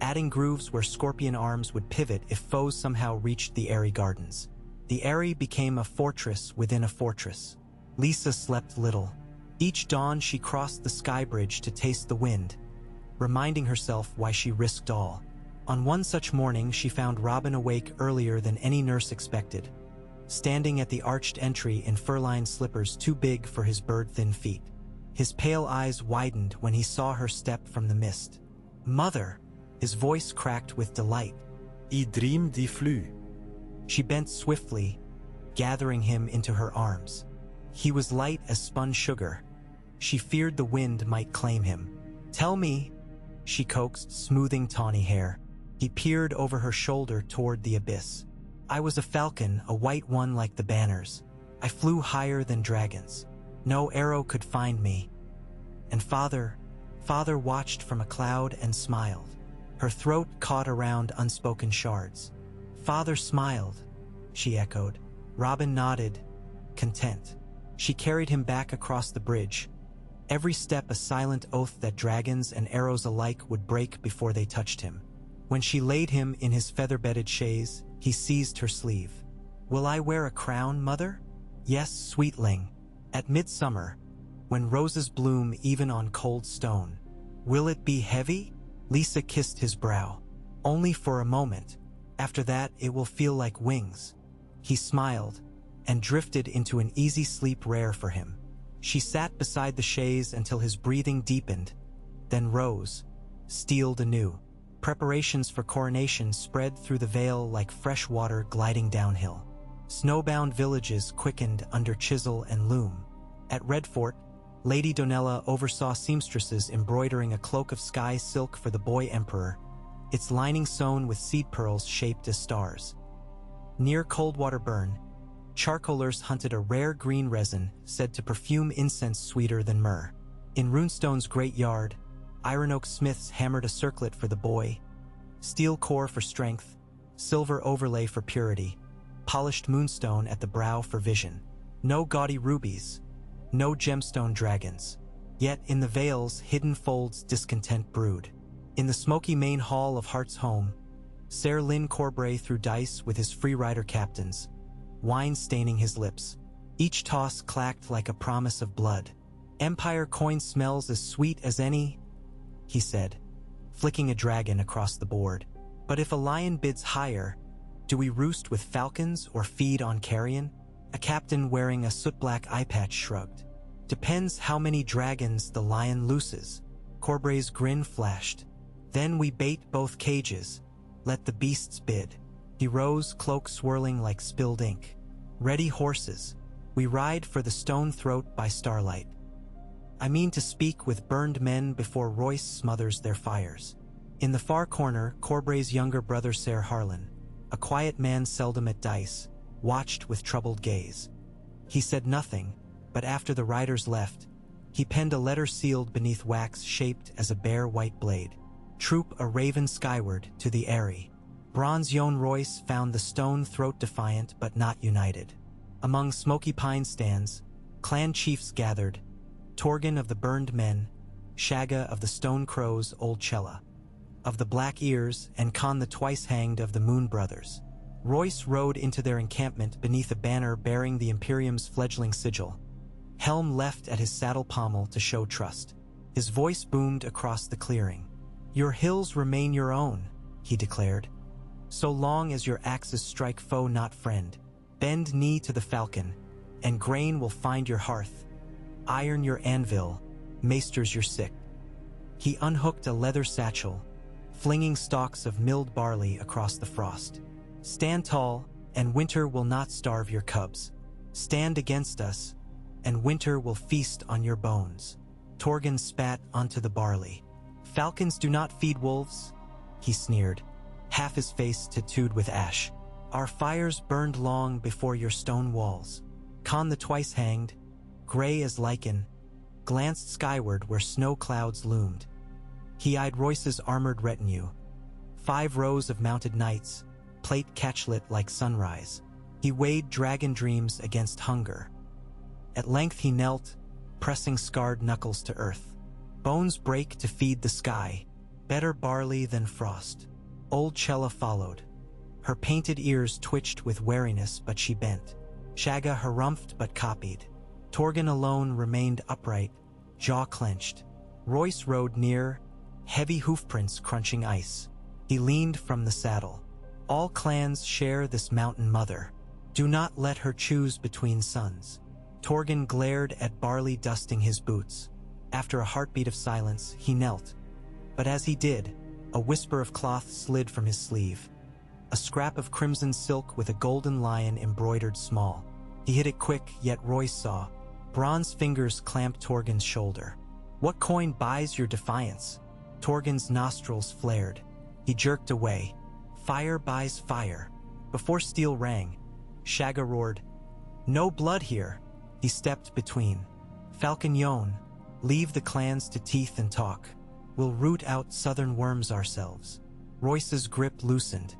adding grooves where scorpion arms would pivot if foes somehow reached the airy gardens. The Eyrie became a fortress within a fortress. Lysa slept little. Each dawn she crossed the sky bridge to taste the wind, reminding herself why she risked all. On one such morning she found Robin awake earlier than any nurse expected, standing at the arched entry in fur-lined slippers too big for his bird-thin feet. His pale eyes widened when he saw her step from the mist. "Mother!" His voice cracked with delight. I dream die flu. She bent swiftly, gathering him into her arms. He was light as spun sugar. She feared the wind might claim him. "Tell me," she coaxed, smoothing tawny hair. He peered over her shoulder toward the abyss. "I was a falcon, a white one like the banners. I flew higher than dragons. No arrow could find me. And Father watched from a cloud and smiled." Her throat caught around unspoken shards. "Father smiled," she echoed. Robin nodded, content. She carried him back across the bridge, every step a silent oath that dragons and arrows alike would break before they touched him. When she laid him in his feather-bedded chaise, he seized her sleeve. "Will I wear a crown, Mother?" "Yes, sweetling. At midsummer, when roses bloom even on cold stone." "Will it be heavy?" Lysa kissed his brow. "Only for a moment. After that, it will feel like wings." He smiled and drifted into an easy sleep rare for him. She sat beside the chaise until his breathing deepened, then rose, steeled anew. Preparations for coronation spread through the Vale like fresh water gliding downhill. Snowbound villages quickened under chisel and loom. At Redfort, Lady Donella oversaw seamstresses embroidering a cloak of sky silk for the boy emperor, its lining sewn with seed pearls shaped as stars. Near Coldwater Burn, charcoalers hunted a rare green resin said to perfume incense sweeter than myrrh. In Runestone's great yard, iron oak smiths hammered a circlet for the boy, steel core for strength, silver overlay for purity, polished moonstone at the brow for vision. No gaudy rubies, no gemstone dragons. Yet in the Vale's hidden folds discontent brewed. In the smoky main hall of Heart's home, Ser Lyn Corbray threw dice with his freerider captains, wine staining his lips. Each toss clacked like a promise of blood. "Empire coin smells as sweet as any," he said, flicking a dragon across the board. "But if a lion bids higher, do we roost with falcons or feed on carrion?" A captain wearing a soot-black eye patch shrugged. "Depends how many dragons the lion looses." Corbray's grin flashed. "Then we bait both cages. Let the beasts bid." He rose, cloak swirling like spilled ink. "Ready horses. We ride for the stone throat by starlight. I mean to speak with burned men before Royce smothers their fires." In the far corner, Corbray's younger brother Ser Harlan, a quiet man seldom at dice, watched with troubled gaze. He said nothing, but after the riders left, he penned a letter sealed beneath wax shaped as a bare white blade. "Troop a raven skyward to the Eyrie." Bronze Yon Royce found the stone throat defiant but not united. Among smoky pine stands, clan chiefs gathered, Torgan of the Burned Men, Shagga of the Stone Crows Old Chella, of the Black Ears, and Khan the Twice-Hanged of the Moon Brothers. Royce rode into their encampment beneath a banner bearing the Imperium's fledgling sigil, helm left at his saddle pommel to show trust. His voice boomed across the clearing. "Your hills remain your own," he declared, "so long as your axes strike foe not friend." Bend knee to the falcon, and grain will find your hearth. Iron your anvil, maesters your sick. He unhooked a leather satchel, flinging stalks of milled barley across the frost. Stand tall, and winter will not starve your cubs. Stand against us, and winter will feast on your bones. Torgon spat onto the barley. Falcons do not feed wolves, he sneered, half his face tattooed with ash. Our fires burned long before your stone walls. Con the twice-hanged, gray as lichen, glanced skyward where snow clouds loomed. He eyed Royce's armored retinue. 5 rows of mounted knights, plate catchlit like sunrise. He weighed dragon dreams against hunger. At length he knelt, pressing scarred knuckles to earth. Bones break to feed the sky, better barley than frost. Old Chella followed. Her painted ears twitched with wariness, but she bent. Shagga harumphed but copied. Torgon alone remained upright, jaw clenched. Royce rode near, heavy hoofprints crunching ice. He leaned from the saddle. All clans share this mountain mother. Do not let her choose between sons. Torgon glared at barley dusting his boots. After a heartbeat of silence, he knelt. But as he did, a whisper of cloth slid from his sleeve. A scrap of crimson silk with a golden lion embroidered small. He hit it quick, yet Royce saw. Bronze fingers clamped Torgon's shoulder. What coin buys your defiance? Torgon's nostrils flared. He jerked away. Fire buys fire. Before steel rang, Shagga roared, "No blood here!" He stepped between. Falcon Yon, leave the clans to teeth and talk. We'll root out southern worms ourselves. Royce's grip loosened.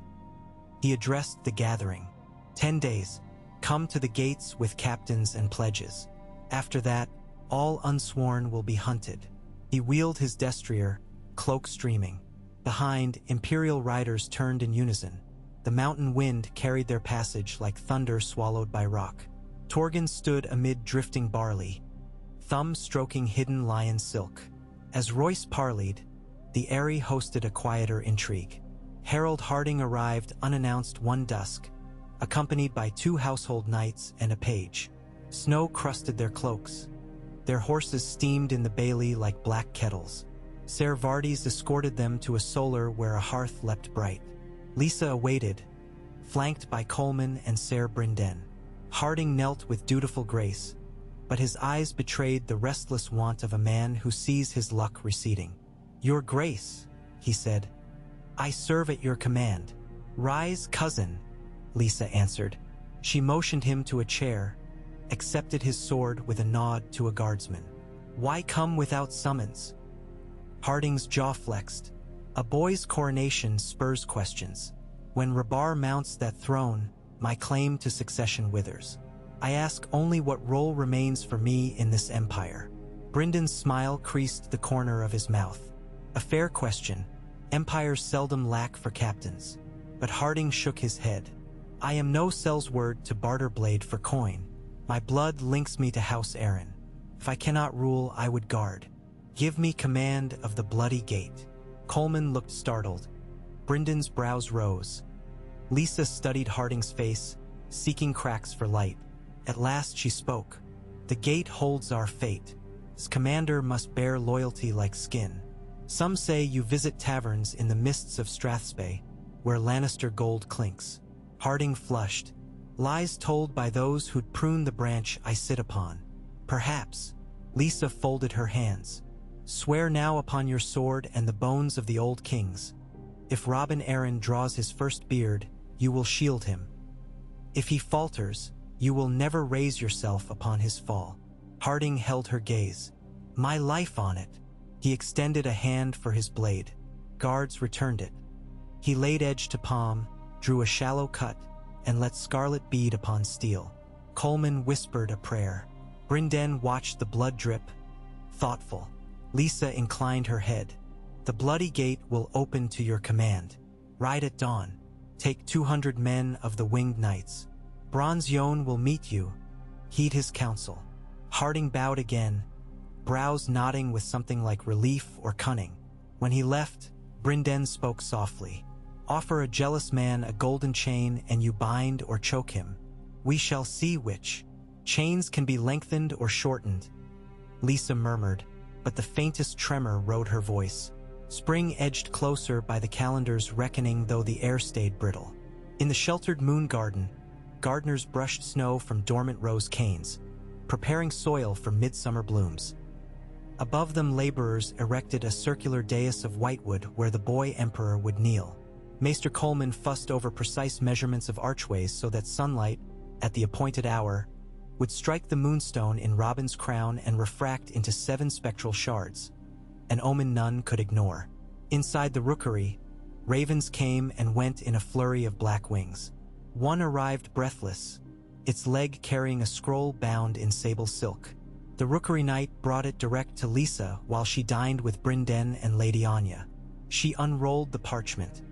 He addressed the gathering. 10 days. Come to the gates with captains and pledges. After that, all unsworn will be hunted. He wheeled his destrier, cloak streaming. Behind, imperial riders turned in unison. The mountain wind carried their passage like thunder swallowed by rock. Torgon stood amid drifting barley, thumb stroking hidden lion silk. As Royce parleyed, the Eyrie hosted a quieter intrigue. Harold Harding arrived unannounced one dusk, accompanied by 2 household knights and a page. Snow crusted their cloaks. Their horses steamed in the bailey like black kettles. Ser Vardis escorted them to a solar where a hearth leapt bright. Lysa awaited, flanked by Coleman and Ser Brinden. Harding knelt with dutiful grace, but his eyes betrayed the restless want of a man who sees his luck receding. "Your Grace," he said, "I serve at your command." "Rise, cousin," Lysa answered. She motioned him to a chair, accepted his sword with a nod to a guardsman. "Why come without summons?" Harding's jaw flexed. A boy's coronation spurs questions. When Rabar mounts that throne, my claim to succession withers. I ask only what role remains for me in this empire. Brendan's smile creased the corner of his mouth. A fair question. Empires seldom lack for captains. But Harding shook his head. I am no sellsword to barter blade for coin. My blood links me to House Arryn. If I cannot rule, I would guard. Give me command of the bloody gate. Coleman looked startled. Brendan's brows rose. Lysa studied Harding's face, seeking cracks for light. At last she spoke. The gate holds our fate. Its commander must bear loyalty like skin. Some say you visit taverns in the mists of Strathspey, where Lannister gold clinks. Harding flushed. Lies told by those who'd prune the branch I sit upon. Perhaps. Lysa folded her hands. Swear now upon your sword and the bones of the old kings. If Robin Arryn draws his first beard, you will shield him. If he falters, you will never raise yourself upon his fall. Harding held her gaze. My life on it. He extended a hand for his blade. Guards returned it. He laid edge to palm, drew a shallow cut, and let scarlet bead upon steel. Coleman whispered a prayer. Brinden watched the blood drip, thoughtful. Lysa inclined her head. The bloody gate will open to your command. Ride at dawn. Take 200 men of the winged knights. Bronze Yon will meet you. Heed his counsel. Harding bowed again, brows nodding with something like relief or cunning. When he left, Brinden spoke softly. Offer a jealous man a golden chain and you bind or choke him. We shall see which. Chains can be lengthened or shortened, Lysa murmured, but the faintest tremor rode her voice. Spring edged closer by the calendar's reckoning, though the air stayed brittle. In the sheltered moon garden, gardeners brushed snow from dormant rose canes, preparing soil for midsummer blooms. Above them, laborers erected a circular dais of whitewood where the boy emperor would kneel. Maester Coleman fussed over precise measurements of archways so that sunlight, at the appointed hour, would strike the moonstone in Robin's crown and refract into 7 spectral shards, an omen none could ignore. Inside the rookery, ravens came and went in a flurry of black wings. One arrived breathless, its leg carrying a scroll bound in sable silk. The rookery knight brought it direct to Lysa while she dined with Brynden and Lady Anya. She unrolled the parchment.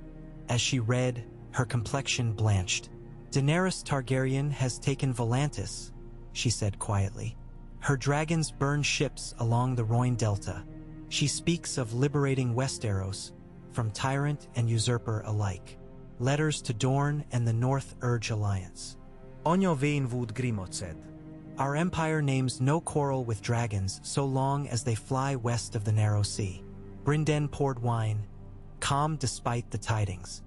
As she read, her complexion blanched. "Daenerys Targaryen has taken Volantis," she said quietly. "Her dragons burn ships along the Rhoyne Delta. She speaks of liberating Westeros from tyrant and usurper alike. Letters to Dorne and the North urge alliance. Onyo Vainwood Grimot said. Our empire names no quarrel with dragons so long as they fly west of the narrow sea." Brynden poured wine, calm despite the tidings.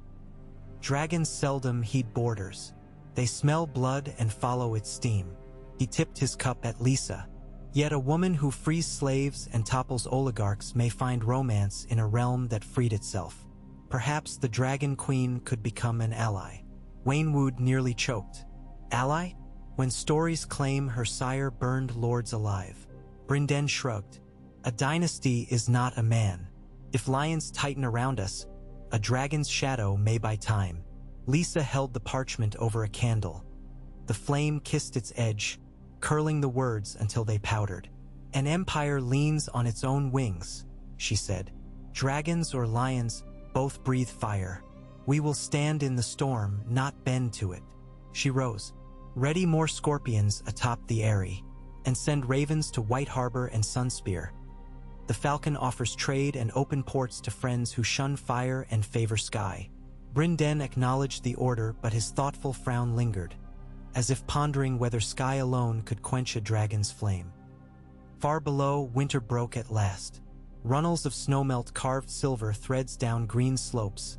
"Dragons seldom heed borders. They smell blood and follow its steam." He tipped his cup at Lysa. "Yet a woman who frees slaves and topples oligarchs may find romance in a realm that freed itself. Perhaps the Dragon Queen could become an ally." Waynwood nearly choked. "Ally? When stories claim her sire burned lords alive." Brynden shrugged. "A dynasty is not a man. If lions tighten around us, a dragon's shadow may buy time." Lysa held the parchment over a candle. The flame kissed its edge, curling the words until they powdered. "An empire leans on its own wings," she said. "Dragons or lions both breathe fire. We will stand in the storm, not bend to it." She rose. "Ready more scorpions atop the eyrie, and send ravens to White Harbor and Sunspear. The falcon offers trade and open ports to friends who shun fire and favor sky." Brynden acknowledged the order, but his thoughtful frown lingered, as if pondering whether sky alone could quench a dragon's flame. Far below, winter broke at last. Runnels of snowmelt carved silver threads down green slopes.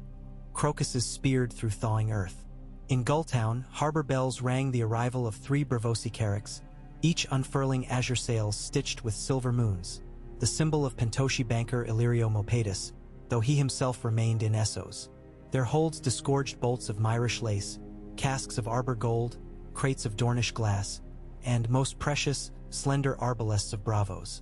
Crocuses speared through thawing earth. In Gulltown, harbor bells rang the arrival of 3 Braavosi carracks, each unfurling azure sails stitched with silver moons, the symbol of Pentoshi banker Illyrio Mopatis, though he himself remained in Essos. Their holds disgorged bolts of Myrish lace, casks of arbor gold, crates of Dornish glass, and, most precious, slender arbalests of bravos.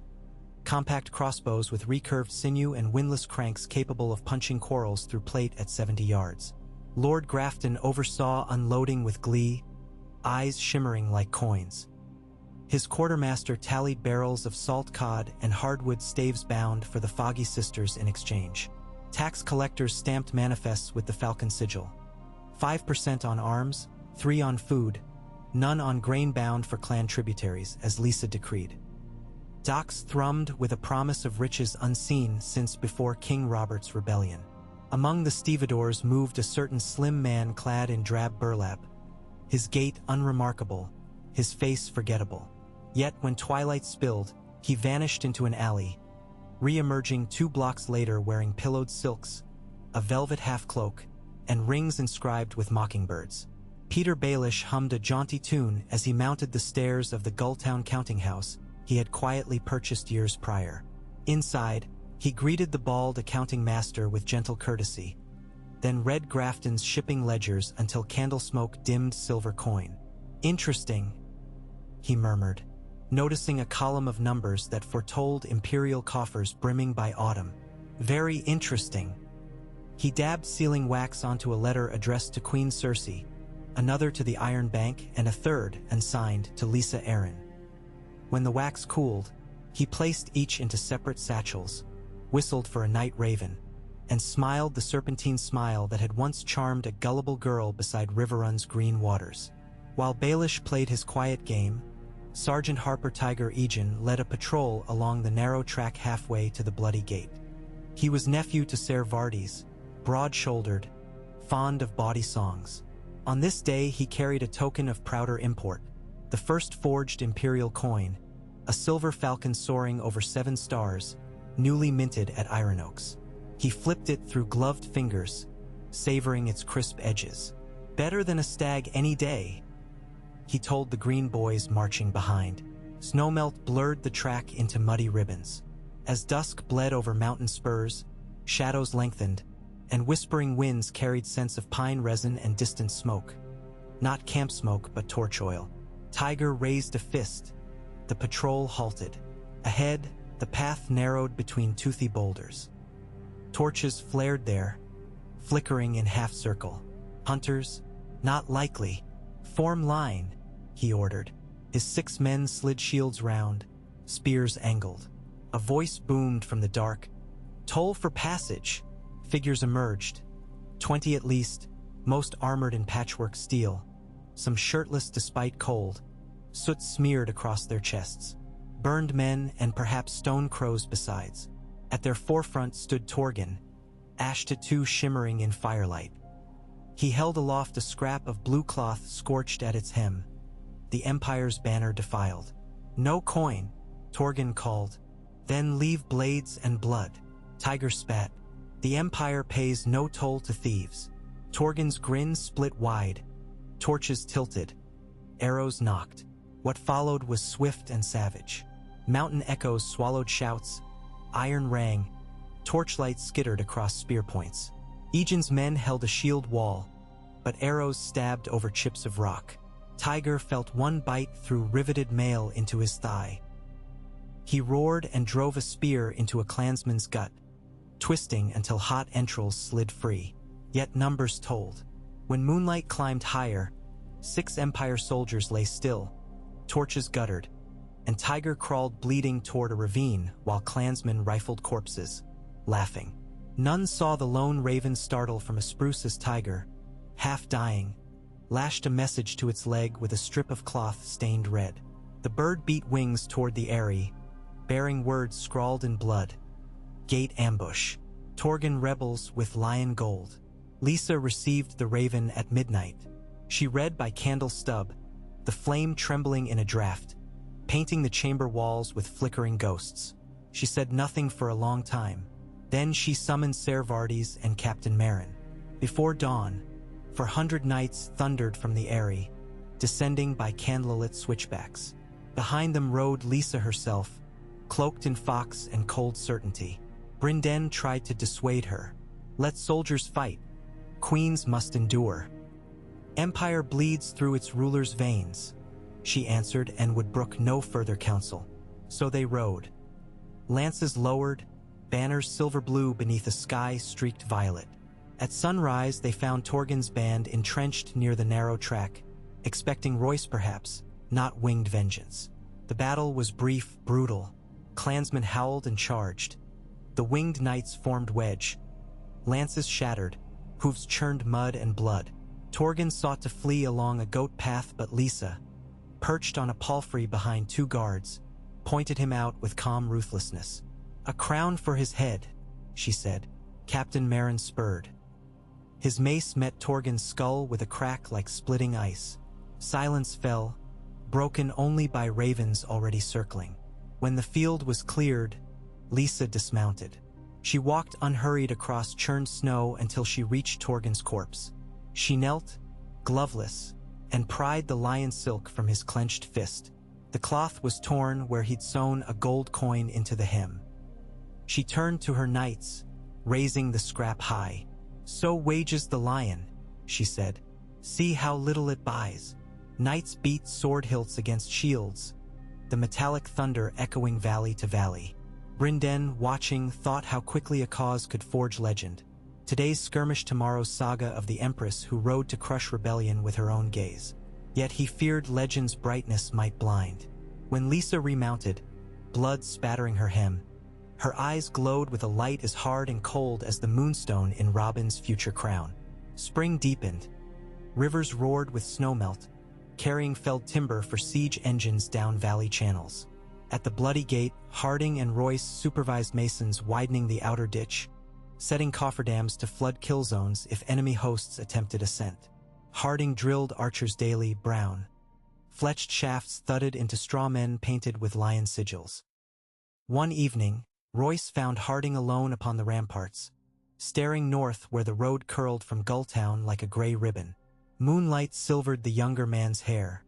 Compact crossbows with recurved sinew and windlass cranks capable of punching quarrels through plate at 70 yards. Lord Grafton oversaw unloading with glee, eyes shimmering like coins. His quartermaster tallied barrels of salt cod and hardwood staves bound for the Foggy sisters in exchange. Tax collectors stamped manifests with the Falcon sigil. 5% on arms, 3 on food, none on grain bound for clan tributaries, as Lysa decreed. Docks thrummed with a promise of riches unseen since before King Robert's rebellion. Among the stevedores moved a certain slim man clad in drab burlap, his gait unremarkable, his face forgettable. Yet when twilight spilled, he vanished into an alley, re-emerging 2 blocks later wearing pillowed silks, a velvet half-cloak, and rings inscribed with mockingbirds. Peter Baelish hummed a jaunty tune as he mounted the stairs of the Gulltown counting house he had quietly purchased years prior. Inside, he greeted the bald accounting master with gentle courtesy, then read Grafton's shipping ledgers until candle smoke dimmed silver coin. "Interesting," he murmured, noticing a column of numbers that foretold imperial coffers brimming by autumn. "Very interesting." He dabbed sealing wax onto a letter addressed to Queen Cersei, another to the Iron Bank, and a third, unsigned, to Lysa Arryn. When the wax cooled, he placed each into separate satchels, whistled for a night raven, and smiled the serpentine smile that had once charmed a gullible girl beside Riverrun's green waters. While Baelish played his quiet game, Sergeant Harper Tiger Egan led a patrol along the narrow track halfway to the Bloody Gate. He was nephew to Ser Vardys, broad-shouldered, fond of bawdy songs. On this day, he carried a token of prouder import, the first forged imperial coin, a silver falcon soaring over 7 stars, newly minted at Iron Oaks. He flipped it through gloved fingers, savoring its crisp edges. "Better than a stag any day," he told the green boys marching behind. Snowmelt blurred the track into muddy ribbons. As dusk bled over mountain spurs, shadows lengthened, and whispering winds carried scents of pine resin and distant smoke. Not camp smoke, but torch oil. Tiger raised a fist. The patrol halted. Ahead, the path narrowed between toothy boulders. Torches flared there, flickering in half-circle. "Hunters? Not likely. Form line," he ordered. His 6 men slid shields round, spears angled. A voice boomed from the dark. "Toll for passage." Figures emerged. 20 at least, most armored in patchwork steel. Some shirtless despite cold, soot smeared across their chests. Burned men and perhaps stone crows besides. At their forefront stood Torgin, ash tattoo shimmering in firelight. He held aloft a scrap of blue cloth scorched at its hem, the Empire's banner defiled. "No coin," Torgin called. "Then leave blades and blood." Tiger spat. "The Empire pays no toll to thieves." Torgin's grin split wide. Torches tilted. Arrows knocked. What followed was swift and savage. Mountain echoes swallowed shouts. Iron rang. Torchlight skittered across spear points. Aegon's men held a shield wall, but arrows stabbed over chips of rock. Tiger felt one bite through riveted mail into his thigh. He roared and drove a spear into a clansman's gut, twisting until hot entrails slid free. Yet numbers told. When moonlight climbed higher, 6 Empire soldiers lay still, torches guttered, and Tiger crawled bleeding toward a ravine while clansmen rifled corpses, laughing. None saw the lone raven startle from a spruce as Tiger, half dying, lashed a message to its leg with a strip of cloth stained red. The bird beat wings toward the eyrie, bearing words scrawled in blood. "Gate ambush. Torgin rebels with lion gold." Lysa received the raven at midnight. She read by candle stub, the flame trembling in a draught, painting the chamber walls with flickering ghosts. She said nothing for a long time. Then she summoned Ser Vardis and Captain Meryn. Before dawn, for 100 nights thundered from the eyrie, descending by candlelit switchbacks. Behind them rode Lysa herself, cloaked in fox and cold certainty. Brynden tried to dissuade her. "Let soldiers fight. Queens must endure. Empire bleeds through its ruler's veins," she answered, and would brook no further counsel. So they rode. Lances lowered, banners silver blue beneath a sky streaked violet. At sunrise they found Torgin's band entrenched near the narrow track, expecting Royce perhaps, not winged vengeance. The battle was brief, brutal. Clansmen howled and charged. The winged knights formed wedge. Lances shattered, hooves churned mud and blood. Torgin sought to flee along a goat path, but Lysa, perched on a palfrey behind 2 guards, pointed him out with calm ruthlessness. "A crown for his head," she said. Captain Meryn spurred. His mace met Torgin's skull with a crack like splitting ice. Silence fell, broken only by ravens already circling. When the field was cleared, Lysa dismounted. She walked unhurried across churned snow until she reached Torgin's corpse. She knelt, gloveless, and pried the lion silk from his clenched fist. The cloth was torn where he'd sewn a gold coin into the hem. She turned to her knights, raising the scrap high. "So wages the lion," she said. "See how little it buys." Knights beat sword hilts against shields, the metallic thunder echoing valley to valley. Brynden, watching, thought how quickly a cause could forge legend. Today's skirmish, tomorrow's saga of the Empress who rode to crush rebellion with her own gaze. Yet he feared legend's brightness might blind. When Lysa remounted, blood spattering her hem, her eyes glowed with a light as hard and cold as the moonstone in Robin's future crown. Spring deepened. Rivers roared with snowmelt, carrying felled timber for siege engines down valley channels. At the bloody gate, Harding and Royce supervised masons widening the outer ditch, setting cofferdams to flood kill zones if enemy hosts attempted ascent. Harding drilled archers daily, brown. Fletched shafts thudded into straw men painted with lion sigils. One evening, Royce found Harding alone upon the ramparts, staring north where the road curled from Gulltown like a gray ribbon. Moonlight silvered the younger man's hair.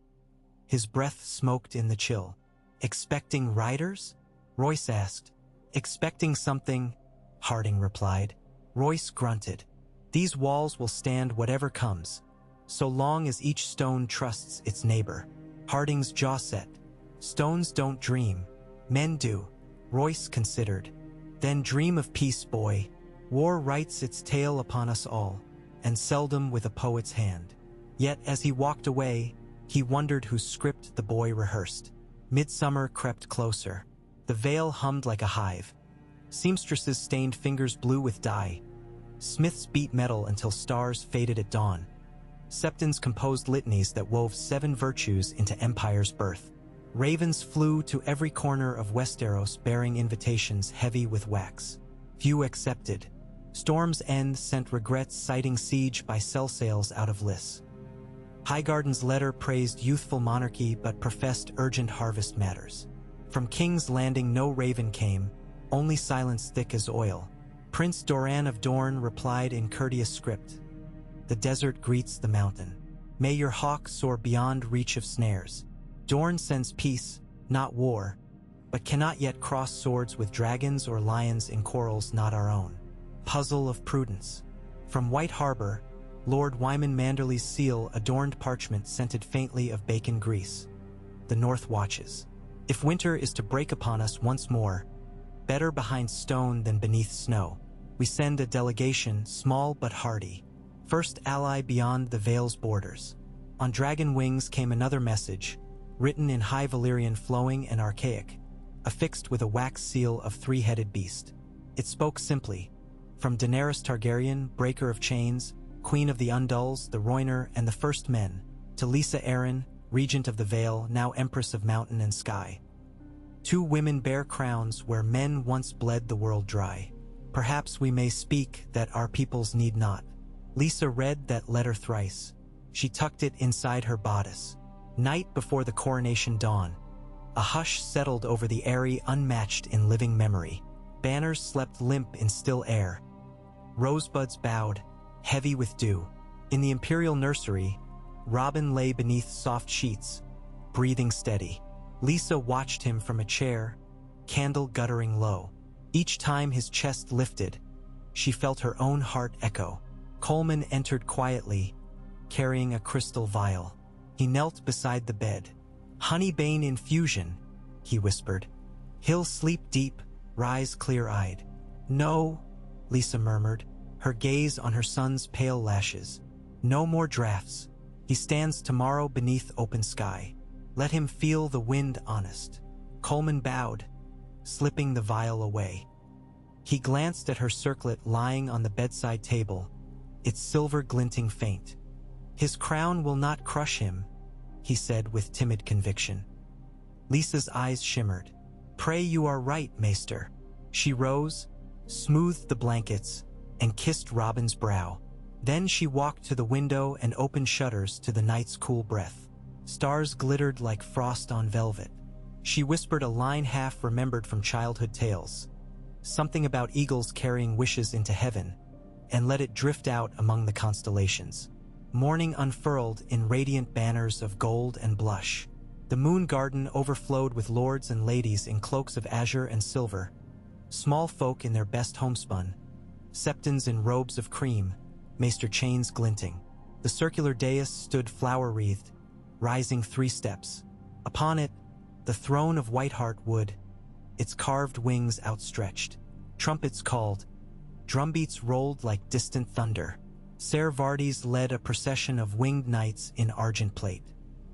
His breath smoked in the chill. "Expecting riders?" Royce asked. "Expecting something," Harding replied. Royce grunted. "These walls will stand whatever comes, so long as each stone trusts its neighbor." Harding's jaw set. "Stones don't dream. Men do." Royce considered. "Then dream of peace, boy. War writes its tale upon us all, and seldom with a poet's hand." Yet as he walked away, he wondered whose script the boy rehearsed. Midsummer crept closer. The Vale hummed like a hive. Seamstresses stained fingers blue with dye. Smiths beat metal until stars faded at dawn. Septons composed litanies that wove 7 virtues into empire's birth. Ravens flew to every corner of Westeros bearing invitations heavy with wax. Few accepted. Storm's End sent regrets citing siege by sell sails out of Lysa. Highgarden's letter praised youthful monarchy but professed urgent harvest matters. From King's Landing no raven came, only silence thick as oil. Prince Doran of Dorne replied in courteous script. "The desert greets the mountain. May your hawk soar beyond reach of snares. Dorne sends peace, not war, but cannot yet cross swords with dragons or lions in quarrels not our own." Puzzle of prudence. From White Harbor, Lord Wyman Manderley's seal adorned parchment scented faintly of bacon grease. The North watches. If winter is to break upon us once more, better behind stone than beneath snow. We send a delegation, small but hardy, first ally beyond the Vale's borders. On dragon wings came another message, written in High Valyrian flowing and archaic, affixed with a wax seal of 3-headed beast. It spoke simply, from Daenerys Targaryen, breaker of chains, queen of the Undulls, the Rhoynar, and the First Men, to Lysa Arryn, regent of the Vale, now empress of mountain and sky. 2 women bear crowns where men once bled the world dry. Perhaps we may speak that our peoples need not. Lysa read that letter thrice. She tucked it inside her bodice. Night before the coronation dawn. A hush settled over the airy, unmatched in living memory. Banners slept limp in still air. Rosebuds bowed, heavy with dew. In the imperial nursery, Robin lay beneath soft sheets, breathing steady. Lysa watched him from a chair, candle guttering low. Each time his chest lifted, she felt her own heart echo. Coleman entered quietly, carrying a crystal vial. He knelt beside the bed. "Honeybane infusion," he whispered. "He'll sleep deep, rise clear-eyed." "No," Lysa murmured, her gaze on her son's pale lashes. "No more drafts. He stands tomorrow beneath open sky. Let him feel the wind honest." Coleman bowed, slipping the vial away. He glanced at her circlet lying on the bedside table, its silver glinting faint. "His crown will not crush him," he said with timid conviction. Lysa's eyes shimmered. "Pray you are right, Maester." She rose, smoothed the blankets, and kissed Robin's brow. Then she walked to the window and opened shutters to the night's cool breath. Stars glittered like frost on velvet. She whispered a line half remembered from childhood tales, something about eagles carrying wishes into heaven, and let it drift out among the constellations. Morning unfurled in radiant banners of gold and blush. The moon garden overflowed with lords and ladies in cloaks of azure and silver, small folk in their best homespun, septons in robes of cream, maester chains glinting. The circular dais stood flower-wreathed, rising 3 steps. Upon it, the throne of Whiteheart wood, its carved wings outstretched. Trumpets called, drumbeats rolled like distant thunder. Ser Vardis led a procession of winged knights in argent plate.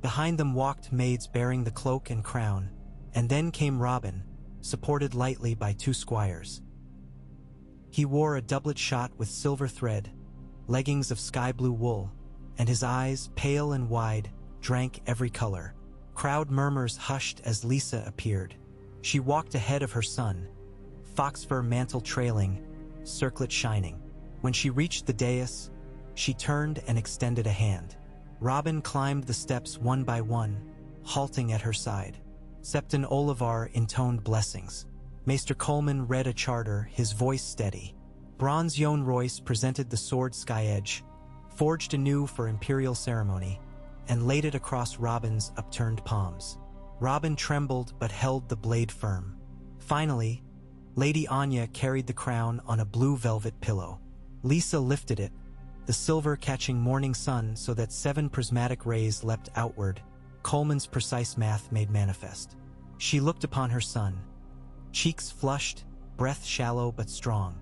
Behind them walked maids bearing the cloak and crown, and then came Robin, supported lightly by 2 squires. He wore a doublet shot with silver thread, leggings of sky-blue wool, and his eyes, pale and wide, drank every color. Crowd murmurs hushed as Lysa appeared. She walked ahead of her son, foxfur mantle trailing, circlet shining. When she reached the dais, She turned and extended a hand. Robin climbed the steps one by one, halting at her side. Septon Olivar intoned blessings. Maester Coleman read a charter, his voice steady. Bronze Jon Royce presented the sword Skyedge, forged anew for imperial ceremony, and laid it across Robin's upturned palms. Robin trembled but held the blade firm. Finally, Lady Anya carried the crown on a blue velvet pillow. Lysa lifted it, the silver catching morning sun so that 7 prismatic rays leapt outward, Coleman's precise math made manifest. She looked upon her son, cheeks flushed, breath shallow but strong.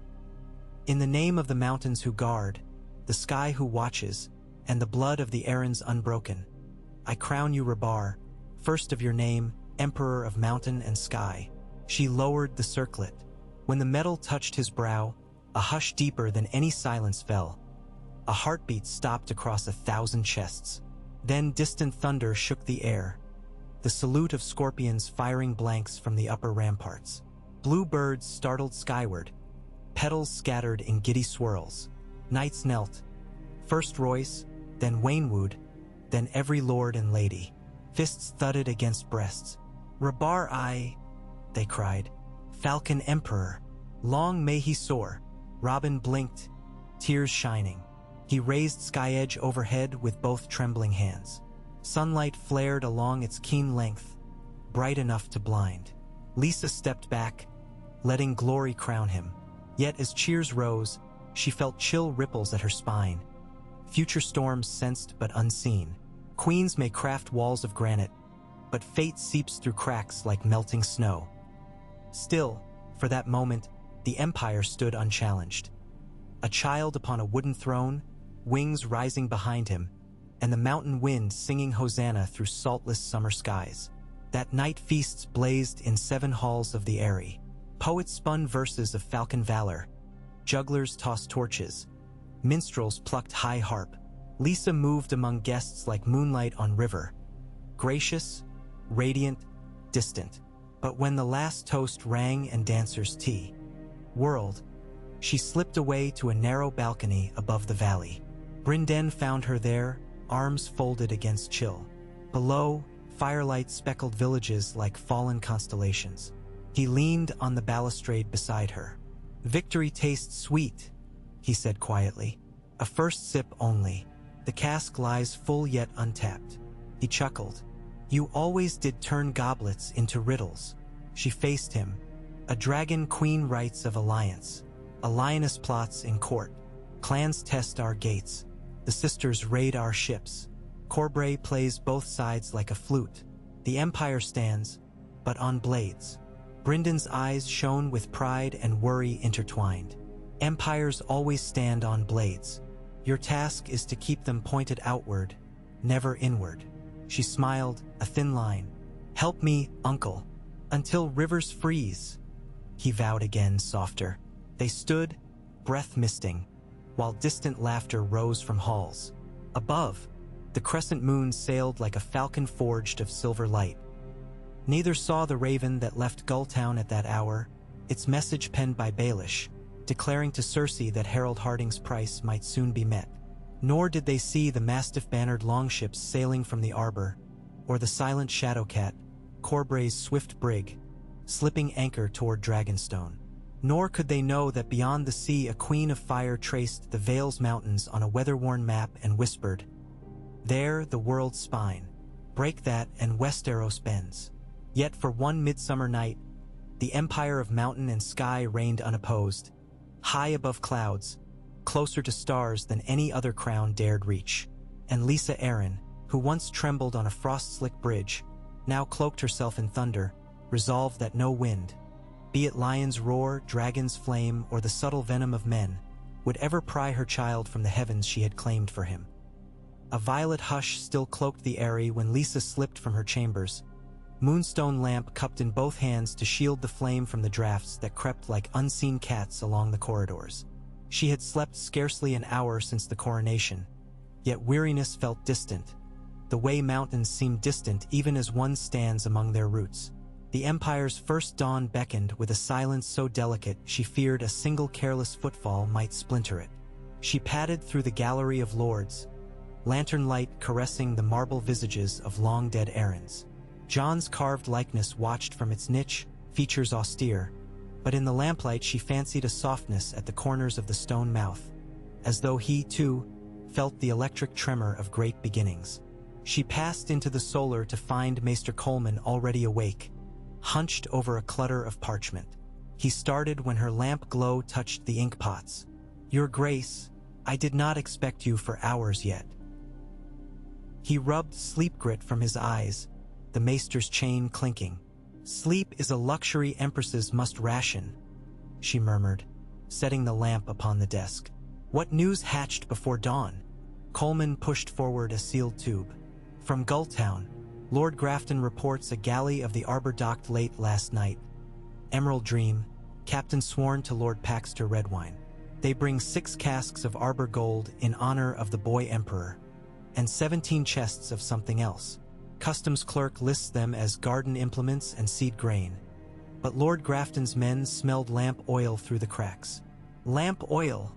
In the name of the mountains who guard, the sky who watches, and the blood of the Arryns unbroken, I crown you Rabar, first of your name, Emperor of mountain and sky. She lowered the circlet. When the metal touched his brow, a hush deeper than any silence fell. A heartbeat stopped across 1,000 chests. Then distant thunder shook the air, the salute of scorpions firing blanks from the upper ramparts. Blue birds startled skyward, petals scattered in giddy swirls. Knights knelt, first Royce, then Waynwood, then every lord and lady. Fists thudded against breasts. "Rabar I," they cried. "Falcon Emperor, long may he soar." Robin blinked, tears shining. He raised Skyedge overhead with both trembling hands. Sunlight flared along its keen length, bright enough to blind. Lysa stepped back, letting glory crown him. Yet as cheers rose, she felt chill ripples at her spine. Future storms sensed but unseen. Queens may craft walls of granite, but fate seeps through cracks like melting snow. Still, for that moment, the Empire stood unchallenged. A child upon a wooden throne, wings rising behind him, and the mountain wind singing Hosanna through saltless summer skies. That night feasts blazed in 7 halls of the Eyrie. Poets spun verses of falcon valor. Jugglers tossed torches. Minstrels plucked high harp. Lysa moved among guests like moonlight on river. Gracious, radiant, distant. But when the last toast rang and dancers whirled, she slipped away to a narrow balcony above the valley. Brynden found her there, arms folded against chill. Below, firelight speckled villages like fallen constellations. He leaned on the balustrade beside her. "Victory tastes sweet," he said quietly. "A first sip only. The cask lies full yet untapped." He chuckled. "You always did turn goblets into riddles." She faced him. "A dragon queen writes of alliance. A lioness plots in court. Clans test our gates. The sisters raid our ships. Corbray plays both sides like a flute. The Empire stands, but on blades." Brynden's eyes shone with pride and worry intertwined. "Empires always stand on blades. Your task is to keep them pointed outward, never inward." She smiled, a thin line. "Help me, uncle, until rivers freeze." He vowed again, softer. They stood, breath misting, while distant laughter rose from halls. Above, the crescent moon sailed like a falcon forged of silver light. Neither saw the raven that left Gulltown at that hour, its message penned by Baelish, declaring to Cersei that Harold Harding's price might soon be met. Nor did they see the mastiff-bannered longships sailing from the arbor, or the silent Shadowcat, Corbray's swift brig, slipping anchor toward Dragonstone. Nor could they know that beyond the sea a queen of fire traced the Vale's mountains on a weather-worn map and whispered, "There the world's spine. Break that and Westeros bends." Yet for one midsummer night, the empire of mountain and sky reigned unopposed, high above clouds, closer to stars than any other crown dared reach. And Lysa Arryn, who once trembled on a frost-slick bridge, now cloaked herself in thunder, resolved that no wind, be it lion's roar, dragon's flame, or the subtle venom of men, would ever pry her child from the heavens she had claimed for him. A violet hush still cloaked the Eyrie when Lysa slipped from her chambers, moonstone lamp cupped in both hands to shield the flame from the drafts that crept like unseen cats along the corridors. She had slept scarcely an hour since the coronation, yet weariness felt distant. The way mountains seem distant even as one stands among their roots. The Empire's first dawn beckoned with a silence so delicate she feared a single careless footfall might splinter it. She padded through the gallery of lords, lantern light caressing the marble visages of long-dead Arryns. Jon's carved likeness watched from its niche, features austere, but in the lamplight she fancied a softness at the corners of the stone mouth, as though he, too, felt the electric tremor of great beginnings. She passed into the solar to find Maester Coleman already awake, hunched over a clutter of parchment. He started when her lamp glow touched the ink pots. "Your Grace, I did not expect you for hours yet." He rubbed sleep grit from his eyes, the maester's chain clinking. "Sleep is a luxury empresses must ration," she murmured, setting the lamp upon the desk. "What news hatched before dawn?" Coleman pushed forward a sealed tube. "From Gulltown, Lord Grafton reports a galley of the Arbor docked late last night. Emerald Dream, captain sworn to Lord Paxter Redwine. They bring 6 casks of Arbor gold in honor of the boy emperor, and 17 chests of something else. Customs clerk lists them as garden implements and seed grain. But Lord Grafton's men smelled lamp oil through the cracks." "Lamp oil,"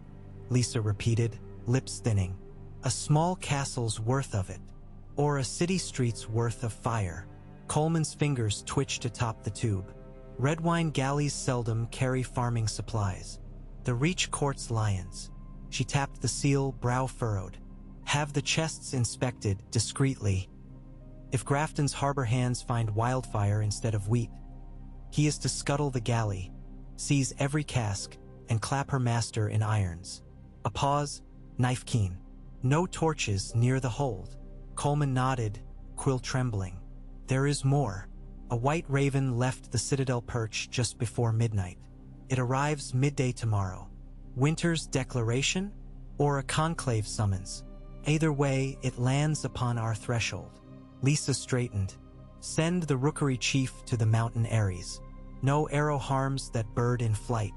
Lysa repeated, lips thinning. "A small castle's worth of it, or a city street's worth of fire." Coleman's fingers twitched atop the tube. "Redwine galleys seldom carry farming supplies. The Reach courts lions." She tapped the seal, brow furrowed. "Have the chests inspected discreetly. If Grafton's harbor hands find wildfire instead of wheat, he is to scuttle the galley, seize every cask, and clap her master in irons." A pause, knife keen. "No torches near the hold." Coleman nodded, quill trembling. "There is more. A white raven left the citadel perch just before midnight. It arrives midday tomorrow. Winter's declaration, or a conclave summons. Either way, it lands upon our threshold." Lysa straightened. "Send the rookery chief to the mountain Ares. No arrow harms that bird in flight.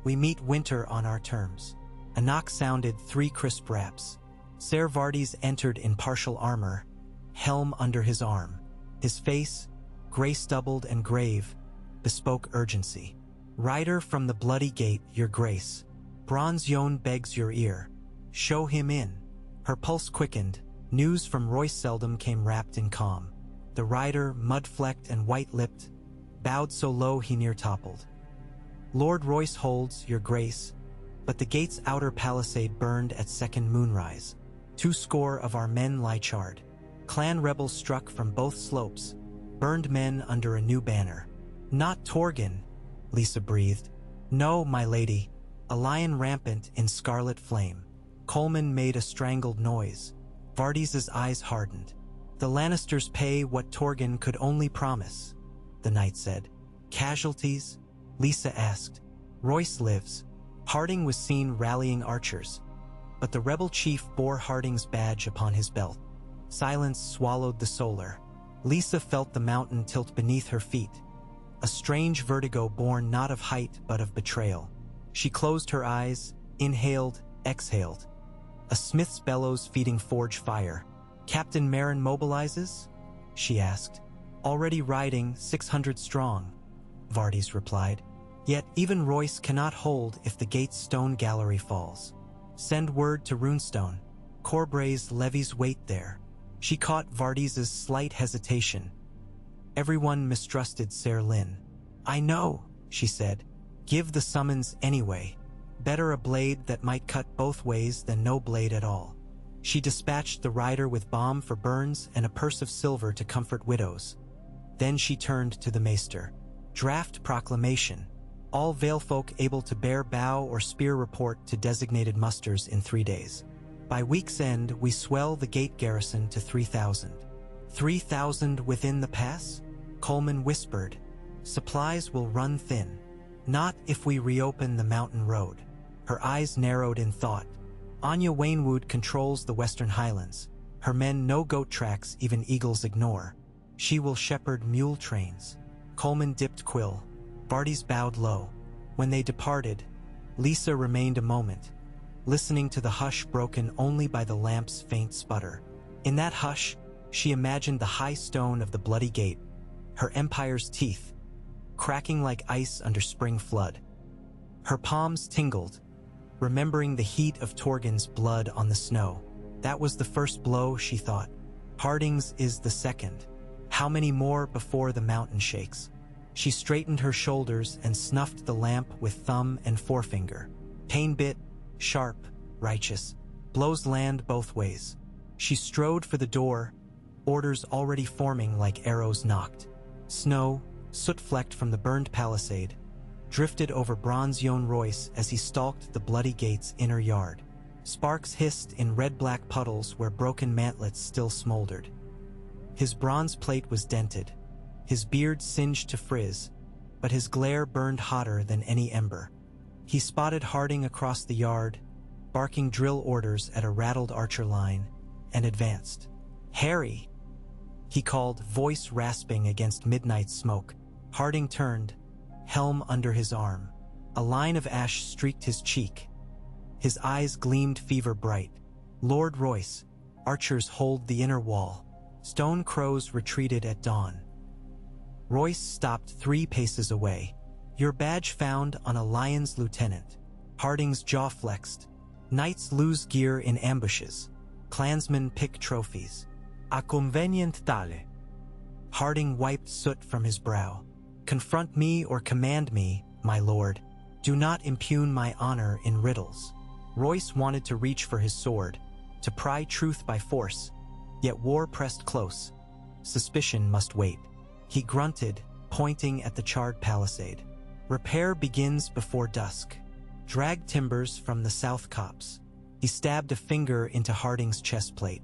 We meet winter on our terms." A knock sounded 3 crisp raps. Ser Vardis entered in partial armor, helm under his arm. His face, gray-stubbled and grave, bespoke urgency. "Rider from the bloody gate, your grace. Bronze Yon begs your ear. Show him in." Her pulse quickened. News from Royce seldom came wrapped in calm. The rider, mud-flecked and white-lipped, bowed so low he near toppled. "Lord Royce holds, your grace, but the gate's outer palisade burned at second moonrise. 2 score of our men lie charred. Clan rebels struck from both slopes, burned men under a new banner." "Not Torgan," Lysa breathed. "No, my lady, a lion rampant in scarlet flame." Coleman made a strangled noise. Vardis's eyes hardened. "The Lannisters pay what Torgan could only promise," the knight said. "Casualties?" Lysa asked. "Royce lives." Harding was seen rallying archers, but the rebel chief bore Harding's badge upon his belt. Silence swallowed the solar. Lysa felt the mountain tilt beneath her feet, a strange vertigo born not of height but of betrayal. She closed her eyes, inhaled, exhaled. A smith's bellows feeding forge fire. "Captain Marin mobilizes?" she asked. "Already riding 600 strong," Vardis replied. "Yet even Royce cannot hold if the gate's stone gallery falls. Send word to Runestone. Corbray's levies wait there." She caught Vardis's slight hesitation. Everyone mistrusted Ser Lyn. "I know," she said. "Give the summons anyway. Better a blade that might cut both ways than no blade at all." She dispatched the rider with balm for burns and a purse of silver to comfort widows. Then she turned to the maester. "Draft proclamation. All Valefolk able to bear bow or spear report to designated musters in 3 days. By week's end, we swell the gate garrison to 3,000. 3,000 within the pass?" Coleman whispered. "Supplies will run thin. Not if we reopen the mountain road." Her eyes narrowed in thought. Anya Wainwood controls the Western Highlands. Her men know goat tracks even eagles ignore. She will shepherd mule trains. Coleman dipped quill. Vardis bowed low. When they departed, Lysa remained a moment, listening to the hush broken only by the lamp's faint sputter. In that hush, she imagined the high stone of the bloody gate, her empire's teeth, cracking like ice under spring flood. Her palms tingled, remembering the heat of Torgon's blood on the snow. That was the first blow, she thought. Harding's is the second. How many more before the mountain shakes? She straightened her shoulders and snuffed the lamp with thumb and forefinger. Pain bit, sharp, righteous. Blows land both ways. She strode for the door, orders already forming like arrows knocked. Snow, soot-flecked from the burned palisade, drifted over Bronze Yon Royce as he stalked the bloody gate's inner yard. Sparks hissed in red-black puddles where broken mantlets still smoldered. His bronze plate was dented, his beard singed to frizz, but his glare burned hotter than any ember. He spotted Harding across the yard, barking drill orders at a rattled archer line, and advanced. "Harry!" he called, voice rasping against midnight smoke. Harding turned, helm under his arm. A line of ash streaked his cheek. His eyes gleamed fever-bright. "Lord Royce, archers hold the inner wall. Stone crows retreated at dawn." Royce stopped 3 paces away. "Your badge found on a lion's lieutenant." Harding's jaw flexed. "Knights lose gear in ambushes. Clansmen pick trophies." A convenient tale. Harding wiped soot from his brow. "Confront me or command me, my lord. Do not impugn my honor in riddles." Royce wanted to reach for his sword, to pry truth by force, yet war pressed close. Suspicion must wait. He grunted, pointing at the charred palisade. "Repair begins before dusk. Drag timbers from the south copse." He stabbed a finger into Harding's chest plate.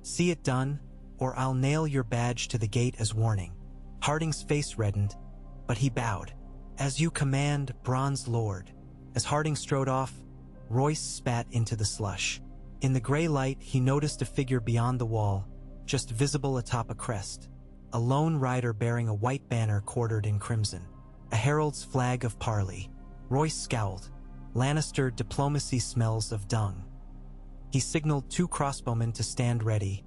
"See it done, or I'll nail your badge to the gate as warning." Harding's face reddened, but he bowed. "As you command, Bronze Lord." As Harding strode off, Royce spat into the slush. In the gray light, he noticed a figure beyond the wall, just visible atop a crest. A lone rider bearing a white banner quartered in crimson. A herald's flag of parley. Royce scowled. Lannister diplomacy smells of dung. He signaled 2 crossbowmen to stand ready,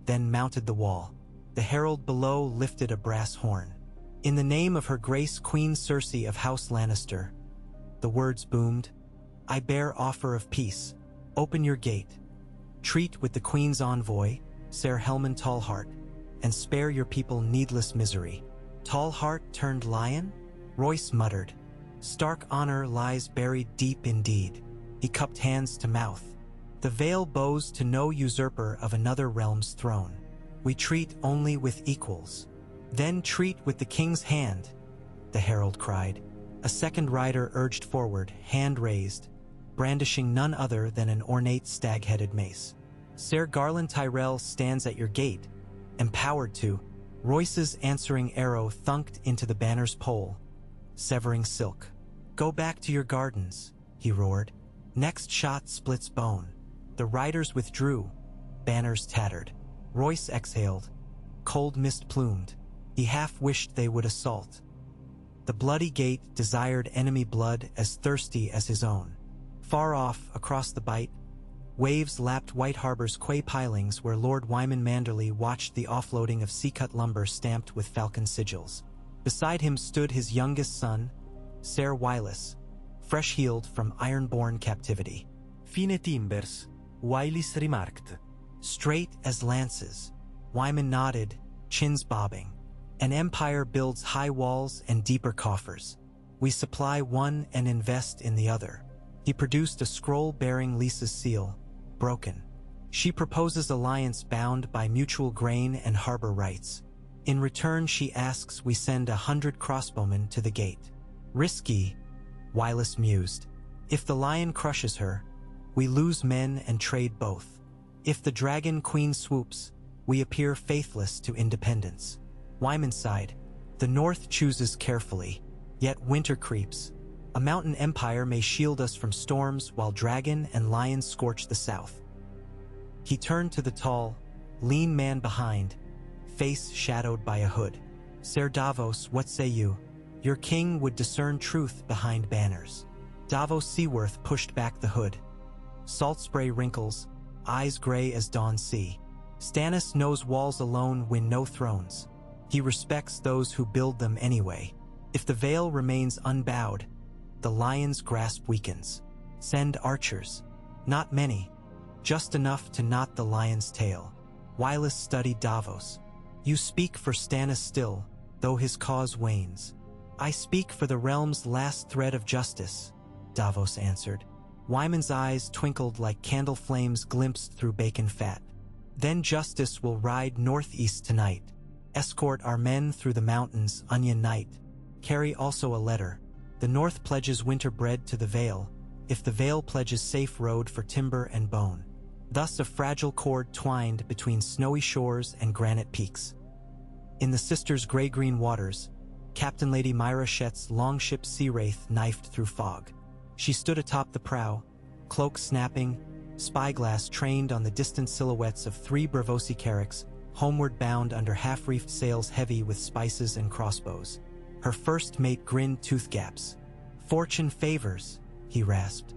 then mounted the wall. The herald below lifted a brass horn. "In the name of Her Grace Queen Cersei of House Lannister," the words boomed, "I bear offer of peace. Open your gate. Treat with the Queen's envoy, Ser Helman Tallheart, and spare your people needless misery." Tallheart turned lion? Royce muttered. Stark honor lies buried deep indeed. He cupped hands to mouth. "The Vale bows to no usurper of another realm's throne. We treat only with equals." "Then treat with the king's hand," the herald cried. A second rider urged forward, hand raised, brandishing none other than an ornate stag-headed mace. "Ser Garland Tyrell stands at your gate, empowered to." Royce's answering arrow thunked into the banner's pole, severing silk. "Go back to your gardens," he roared. Next shot splits bone. The riders withdrew, banners tattered. Royce exhaled, cold mist plumed. He half wished they would assault. The bloody gate desired enemy blood as thirsty as his own. Far off, across the bight, waves lapped White Harbor's quay pilings where Lord Wyman Manderley watched the offloading of sea-cut lumber stamped with falcon sigils. Beside him stood his youngest son, Ser Wylis, fresh-healed from iron-born captivity. "Fine timbers," Wylis remarked. "Straight as lances." Wyman nodded, chins bobbing. "An empire builds high walls and deeper coffers. We supply one and invest in the other." He produced a scroll bearing Lysa's seal, broken. "She proposes alliance bound by mutual grain and harbor rights. In return, she asks we send 100 crossbowmen to the gate." "Risky," Wylis mused. "If the lion crushes her, we lose men and trade both. If the dragon queen swoops, we appear faithless to independence." Wyman sighed. "The North chooses carefully, yet winter creeps. A mountain empire may shield us from storms while dragon and lion scorch the south." He turned to the tall, lean man behind, face shadowed by a hood. "Ser Davos, what say you? Your king would discern truth behind banners." Davos Seaworth pushed back the hood. Salt spray wrinkles, eyes gray as dawn sea. "Stannis knows walls alone win no thrones. He respects those who build them anyway. If the Vale remains unbowed, the lion's grasp weakens." Send archers. Not many. Just enough to knot the lion's tail. Wylus studied Davos. You speak for Stannis still, though his cause wanes. I speak for the realm's last thread of justice, Davos answered. Wyman's eyes twinkled like candle flames glimpsed through bacon fat. Then justice will ride northeast tonight. Escort our men through the mountains, Onion Knight. Carry also a letter. The north pledges winter bread to the Vale, if the Vale pledges safe road for timber and bone. Thus a fragile cord twined between snowy shores and granite peaks. In the sisters' gray-green waters, Captain Lady Myra Shet's longship Sea Wraith knifed through fog. She stood atop the prow, cloak snapping, spyglass trained on the distant silhouettes of 3 Bravosi carracks, homeward bound under half-reefed sails heavy with spices and crossbows. Her first mate grinned tooth gaps. Fortune favors, he rasped.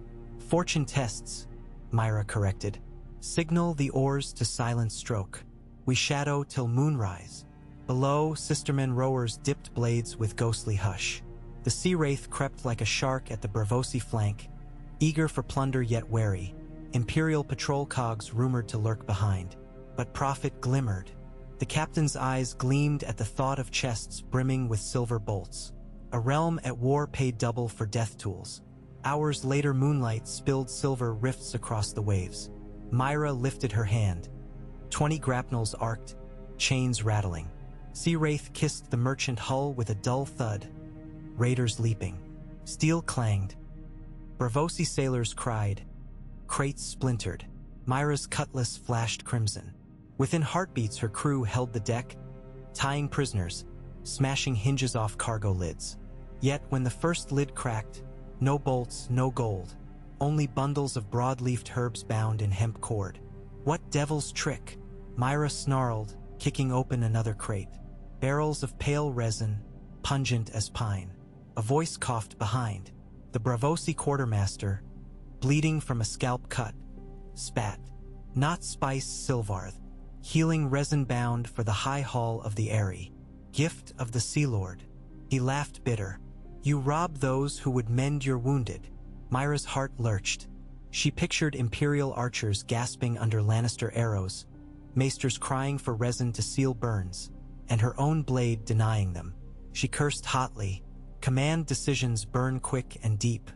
Fortune tests, Myra corrected. Signal the oars to silent stroke. We shadow till moonrise. Below, sistermen rowers dipped blades with ghostly hush. The Sea Wraith crept like a shark at the Bravosi flank, eager for plunder yet wary. Imperial patrol cogs rumored to lurk behind. But profit glimmered. The captain's eyes gleamed at the thought of chests brimming with silver bolts. A realm at war paid double for death tools. Hours later, moonlight spilled silver rifts across the waves. Myra lifted her hand. 20 grapnels arced, chains rattling. Sea Wraith kissed the merchant hull with a dull thud. Raiders leaping. Steel clanged. Bravosi sailors cried. Crates splintered. Myra's cutlass flashed crimson. Within heartbeats, her crew held the deck, tying prisoners, smashing hinges off cargo lids. Yet when the first lid cracked, no bolts, no gold, only bundles of broad-leafed herbs bound in hemp cord. What devil's trick? Myra snarled, kicking open another crate. Barrels of pale resin, pungent as pine. A voice coughed behind. The Bravosi quartermaster, bleeding from a scalp cut, spat. Not spice Silvarth, healing resin bound for the high hall of the Eyrie. Gift of the Sea Lord. He laughed bitter. You rob those who would mend your wounded. Myra's heart lurched. She pictured Imperial archers gasping under Lannister arrows, maesters crying for resin to seal burns, and her own blade denying them. She cursed hotly. Command decisions burn quick and deep.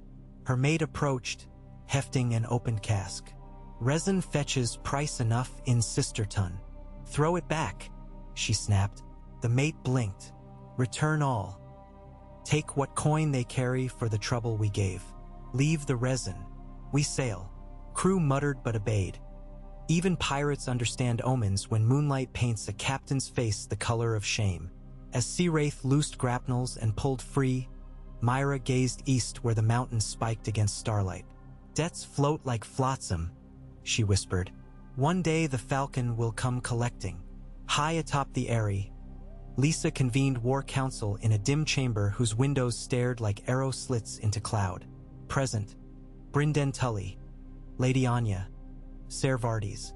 Her mate approached, hefting an opened cask. Resin fetches price enough in Sisterton. Throw it back, she snapped. The mate blinked. Return all. Take what coin they carry for the trouble we gave. Leave the resin. We sail. Crew muttered but obeyed. Even pirates understand omens when moonlight paints a captain's face the color of shame. As Sea Wraith loosed grapnels and pulled free, Myra gazed east where the mountains spiked against starlight. Debts float like flotsam, she whispered. One day the falcon will come collecting. High atop the Eyrie, Lysa convened war council in a dim chamber whose windows stared like arrow slits into cloud. Present, Brynden Tully, Lady Anya, Ser Vardis,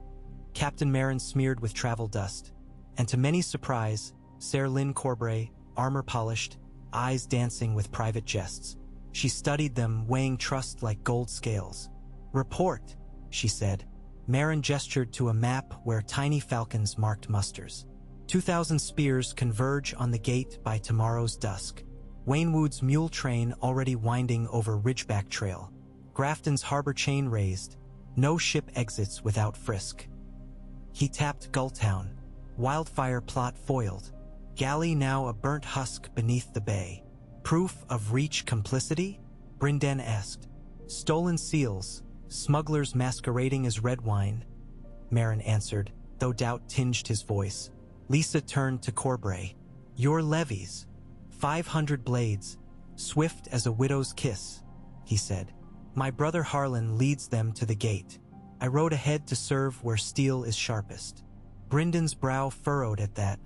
Captain Meryn smeared with travel dust, and to many surprise, Ser Lyn Corbray, armor polished, eyes dancing with private jests. She studied them, weighing trust like gold scales. Report, she said. Meryn gestured to a map where tiny falcons marked musters. 2,000 spears converge on the gate by tomorrow's dusk. Waynwood's mule train already winding over Ridgeback Trail. Grafton's harbor chain raised. No ship exits without frisk. He tapped Gulltown. Wildfire plot foiled. Galley now a burnt husk beneath the bay. Proof of Reach complicity? Brynden asked. Stolen seals, smugglers masquerading as red wine, Meryn answered, though doubt tinged his voice. Lysa turned to Corbray. Your levies. 500 blades, swift as a widow's kiss, he said. My brother Harlan leads them to the gate. I rode ahead to serve where steel is sharpest. Brynden's brow furrowed at that,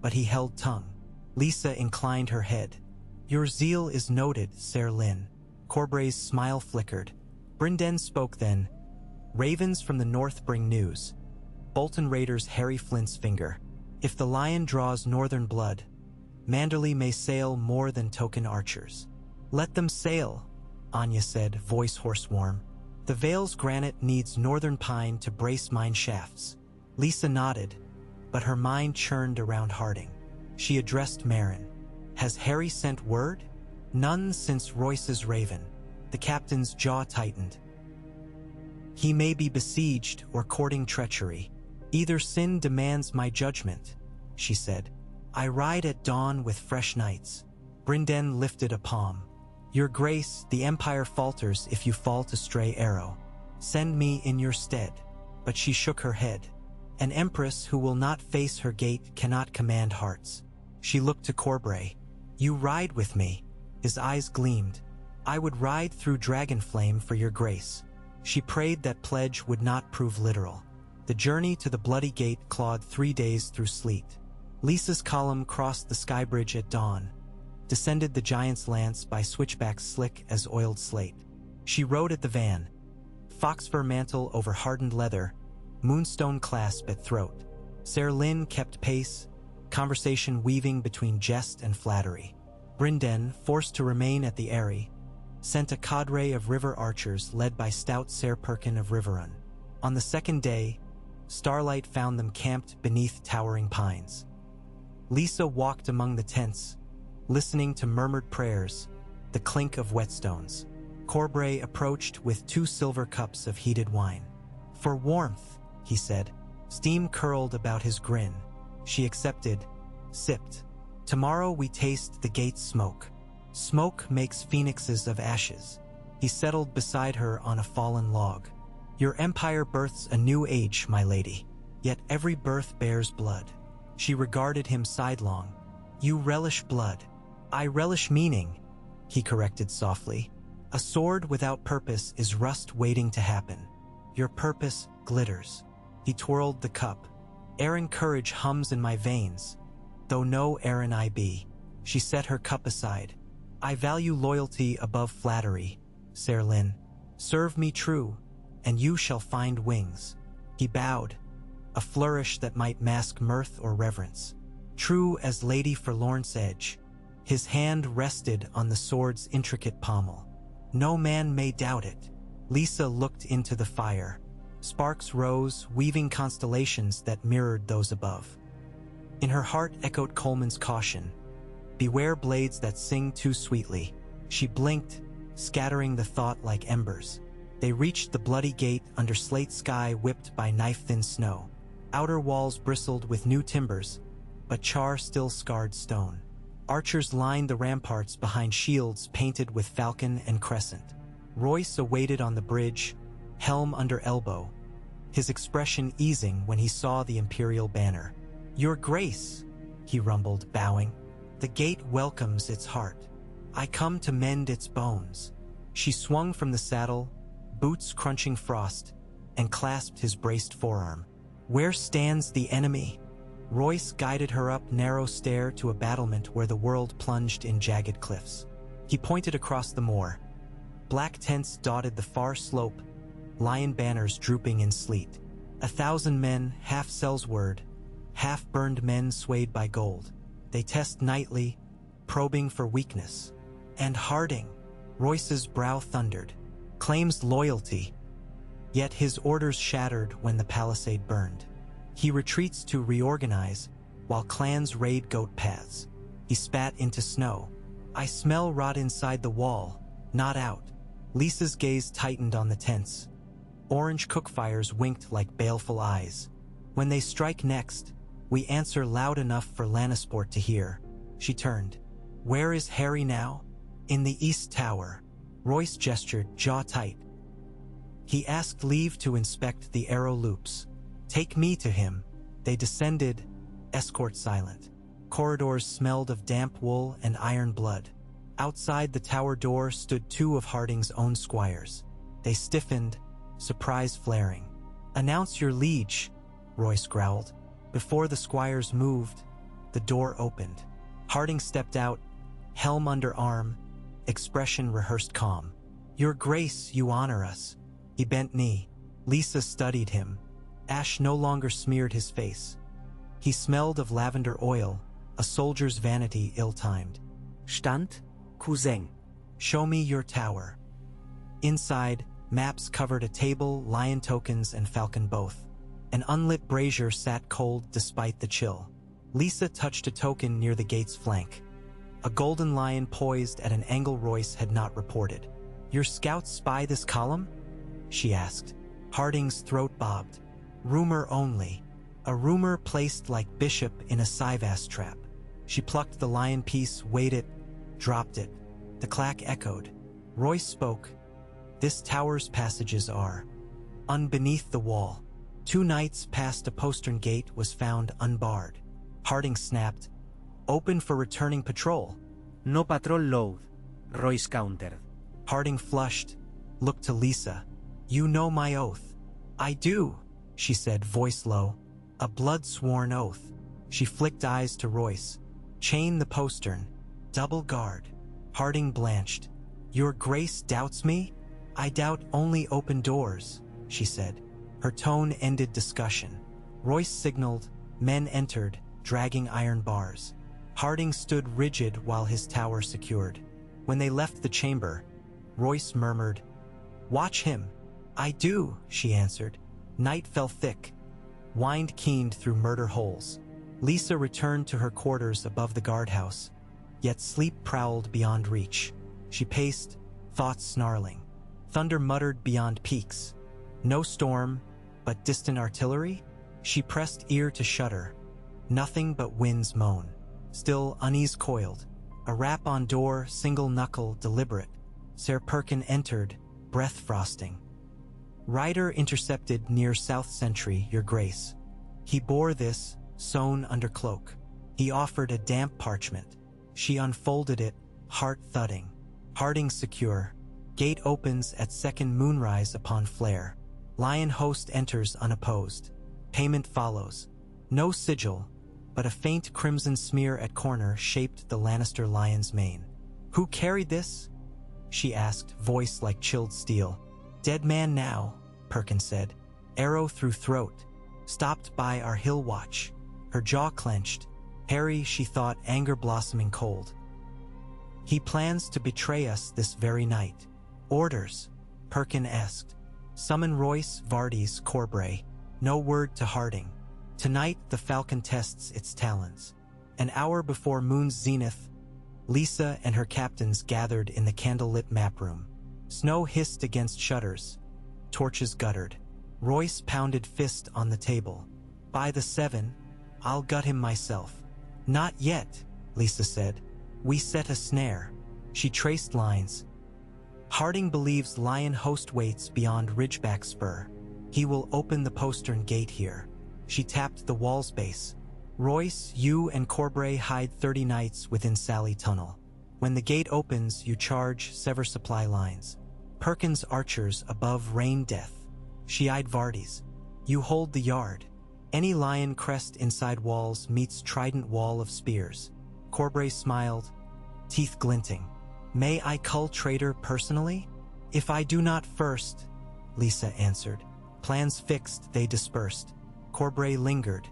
but he held tongue. Lysa inclined her head. Your zeal is noted, Ser Lyn. Corbray's smile flickered. Brynden spoke then. Ravens from the north bring news. Bolton Raiders Harry Flint's finger. If the lion draws northern blood, Manderley may sail more than token archers. Let them sail, Anya said, voice hoarse warm. The Vale's granite needs northern pine to brace mine shafts. Lysa nodded, but her mind churned around Harding. She addressed Meryn. Has Harry sent word? None since Royce's raven. The captain's jaw tightened. He may be besieged or courting treachery. Either sin demands my judgment, she said. I ride at dawn with fresh knights. Brynden lifted a palm. Your grace, the Empire falters if you fall to stray arrow. Send me in your stead. But she shook her head. An empress who will not face her gate cannot command hearts. She looked to Corbray. You ride with me. His eyes gleamed. I would ride through Dragonflame for your grace. She prayed that pledge would not prove literal. The journey to the Bloody Gate clawed 3 days through sleet. Lysa's column crossed the sky bridge at dawn, descended the giant's lance by switchbacks slick as oiled slate. She rode at the van, foxfur mantle over hardened leather, moonstone clasp at throat. Ser Lyn kept pace, conversation weaving between jest and flattery. Brynden, forced to remain at the Eyrie, sent a cadre of river archers led by stout Ser Perkin of Riverrun. On the second day, starlight found them camped beneath towering pines. Lysa walked among the tents, listening to murmured prayers, the clink of whetstones. Corbray approached with 2 silver cups of heated wine. For warmth, he said. Steam curled about his grin. She accepted, sipped. Tomorrow we taste the gate's smoke. Smoke makes phoenixes of ashes. He settled beside her on a fallen log. Your empire births a new age, my lady. Yet every birth bears blood. She regarded him sidelong. You relish blood. I relish meaning, he corrected softly. A sword without purpose is rust waiting to happen. Your purpose glitters. He twirled the cup. Arryn courage hums in my veins, though no Arryn I be. She set her cup aside. I value loyalty above flattery, Ser Lyn. Serve me true, and you shall find wings. He bowed, a flourish that might mask mirth or reverence. True as Lady Forlorn's edge, his hand rested on the sword's intricate pommel. No man may doubt it. Lysa looked into the fire. Sparks rose, weaving constellations that mirrored those above. In her heart echoed Coleman's caution. Beware blades that sing too sweetly. She blinked, scattering the thought like embers. They reached the Bloody Gate under slate sky whipped by knife-thin snow. Outer walls bristled with new timbers, but char still scarred stone. Archers lined the ramparts behind shields painted with falcon and crescent. Royce awaited on the bridge, helm under elbow, his expression easing when he saw the imperial banner. Your grace, he rumbled, bowing. The gate welcomes its heart. I come to mend its bones. She swung from the saddle, boots crunching frost, and clasped his braced forearm. Where stands the enemy? Royce guided her up narrow stair to a battlement where the world plunged in jagged cliffs. He pointed across the moor. Black tents dotted the far slope, lion banners drooping in sleet. 1,000 men, half Sellsword, half-burned men swayed by gold. They test nightly, probing for weakness. And Harding, Royce's brow thundered, claims loyalty. Yet his orders shattered when the palisade burned. He retreats to reorganize, while clans raid goat paths. He spat into snow. I smell rot inside the wall, not out. Lysa's gaze tightened on the tents. Orange cookfires winked like baleful eyes. When they strike next, we answer loud enough for Lannisport to hear. She turned. Where is Harry now? In the East Tower. Royce gestured, jaw tight. He asked leave to inspect the arrow loops. Take me to him. They descended, escort silent. Corridors smelled of damp wool and iron blood. Outside the tower door stood 2 of Harding's own squires. They stiffened, surprise flaring. Announce your liege, Royce growled. Before the squires moved, the door opened. Harding stepped out, helm under arm, expression rehearsed calm. Your grace, you honor us. He bent knee. Lysa studied him. Ash no longer smeared his face. He smelled of lavender oil, a soldier's vanity ill-timed. Stand, Cousin. Show me your tower. Inside, Maps covered a table, lion tokens, and falcon both. An unlit brazier sat cold despite the chill. Lysa touched a token near the gate's flank. A golden lion poised at an angle Royce had not reported. "Your scouts spy this column?" she asked. Harding's throat bobbed. "Rumor only. A rumor placed like bishop in a Sivas trap." She plucked the lion piece, weighed it, dropped it. The clack echoed. Royce spoke. "This tower's passages are beneath the wall. 2 nights past a postern gate was found unbarred." Harding snapped. "Open for returning patrol." "No patrol load," Royce countered. Harding flushed, looked to Lysa. "You know my oath." "I do," she said, voice low. "A blood-sworn oath." She flicked eyes to Royce. "Chain the postern. Double guard." Harding blanched. "Your Grace doubts me?" "I doubt only open doors," she said. Her tone ended discussion. Royce signaled. Men entered, dragging iron bars. Harding stood rigid while his tower secured. When they left the chamber, Royce murmured, "Watch him." "I do," she answered. Night fell thick. Wind keened through murder holes. Lysa returned to her quarters above the guardhouse, yet sleep prowled beyond reach. She paced, thoughts snarling. Thunder muttered beyond peaks. No storm, but distant artillery? She pressed ear to shudder. Nothing but winds moan. Still, unease coiled. A rap on door, single knuckle, deliberate. Ser Perkin entered, breath frosting. "Rider intercepted near South Sentry, Your Grace." He bore this, sewn under cloak. He offered a damp parchment. She unfolded it, heart thudding. Harding secure. Gate opens at second moonrise upon flare. Lion host enters unopposed. Payment follows. No sigil, but a faint crimson smear at corner shaped the Lannister lion's mane. "Who carried this?" she asked, voice like chilled steel. "Dead man now," Perkin said. "Arrow through throat. Stopped by our hill watch." Her jaw clenched. Harry, she thought, anger blossoming cold. "He plans to betray us this very night." "Orders?" Perkin asked. "Summon Royce, Vardys, Corbray." No word to Harding. Tonight the falcon tests its talons. An hour before moon's zenith, Lysa and her captains gathered in the candlelit map room. Snow hissed against shutters. Torches guttered. Royce pounded fist on the table. "By the 7, I'll gut him myself." "Not yet," Lysa said. "We set a snare." She traced lines. "Harding believes lion host waits beyond Ridgeback Spur. He will open the postern gate here." She tapped the wall's base. "Royce, you and Corbray hide 30 knights within Sally Tunnel. When the gate opens, you charge, sever supply lines. Perkins archers above rain death." She eyed Vardys. "You hold the yard. Any lion crest inside walls meets trident wall of spears." Corbray smiled, teeth glinting. "May I cull traitor personally?" "If I do not first," Lysa answered. Plans fixed, they dispersed. Corbray lingered.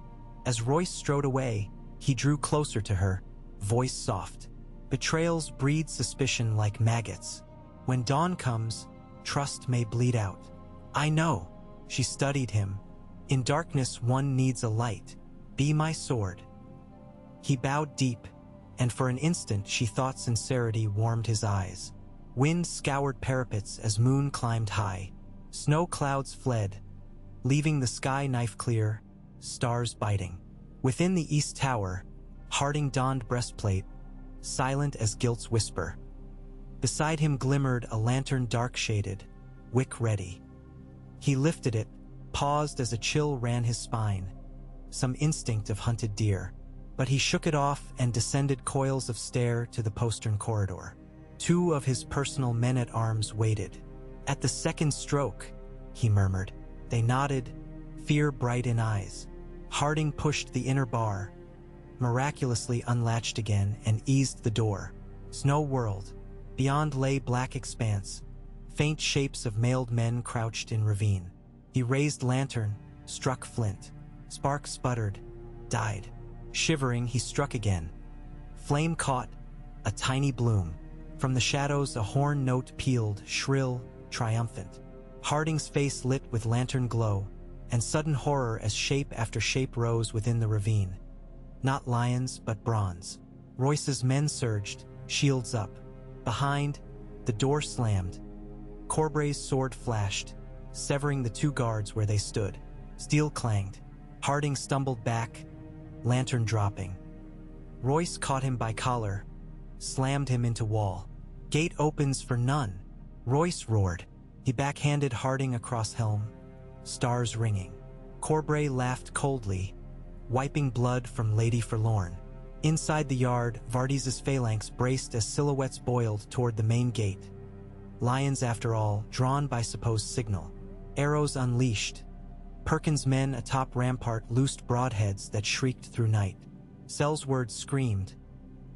As Royce strode away, he drew closer to her, voice soft. "Betrayals breed suspicion like maggots. When dawn comes, trust may bleed out." "I know." She studied him. "In darkness one needs a light. Be my sword." He bowed deep, and for an instant she thought sincerity warmed his eyes. Wind scoured parapets as moon climbed high. Snow clouds fled, leaving the sky knife clear, stars biting. Within the east tower, Harding donned breastplate, silent as guilt's whisper. Beside him glimmered a lantern dark-shaded, wick ready. He lifted it, paused as a chill ran his spine, some instinct of hunted deer. But he shook it off and descended coils of stair to the postern corridor. 2 of his personal men-at-arms waited. "At the second stroke," he murmured. They nodded, fear bright in eyes. Harding pushed the inner bar, miraculously unlatched again, and eased the door. Snow whirled. Beyond lay black expanse, faint shapes of mailed men crouched in ravine. He raised lantern, struck flint. Spark sputtered, died. Shivering, he struck again. Flame caught, a tiny bloom. From the shadows, a horn note pealed, shrill, triumphant. Harding's face lit with lantern glow, and sudden horror as shape after shape rose within the ravine. Not lions, but bronze. Royce's men surged, shields up. Behind, the door slammed. Corbray's sword flashed, severing the two guards where they stood. Steel clanged. Harding stumbled back, lantern dropping. Royce caught him by collar, slammed him into wall. Gate opens for none. Royce roared. He backhanded Harding across helm, stars ringing. Corbray laughed coldly, wiping blood from Lady Forlorn. Inside the yard, Vardys' phalanx braced as silhouettes boiled toward the main gate. Lions, after all, drawn by supposed signal. Arrows unleashed. Perkins' men atop rampart loosed broadheads that shrieked through night. Selsward screamed.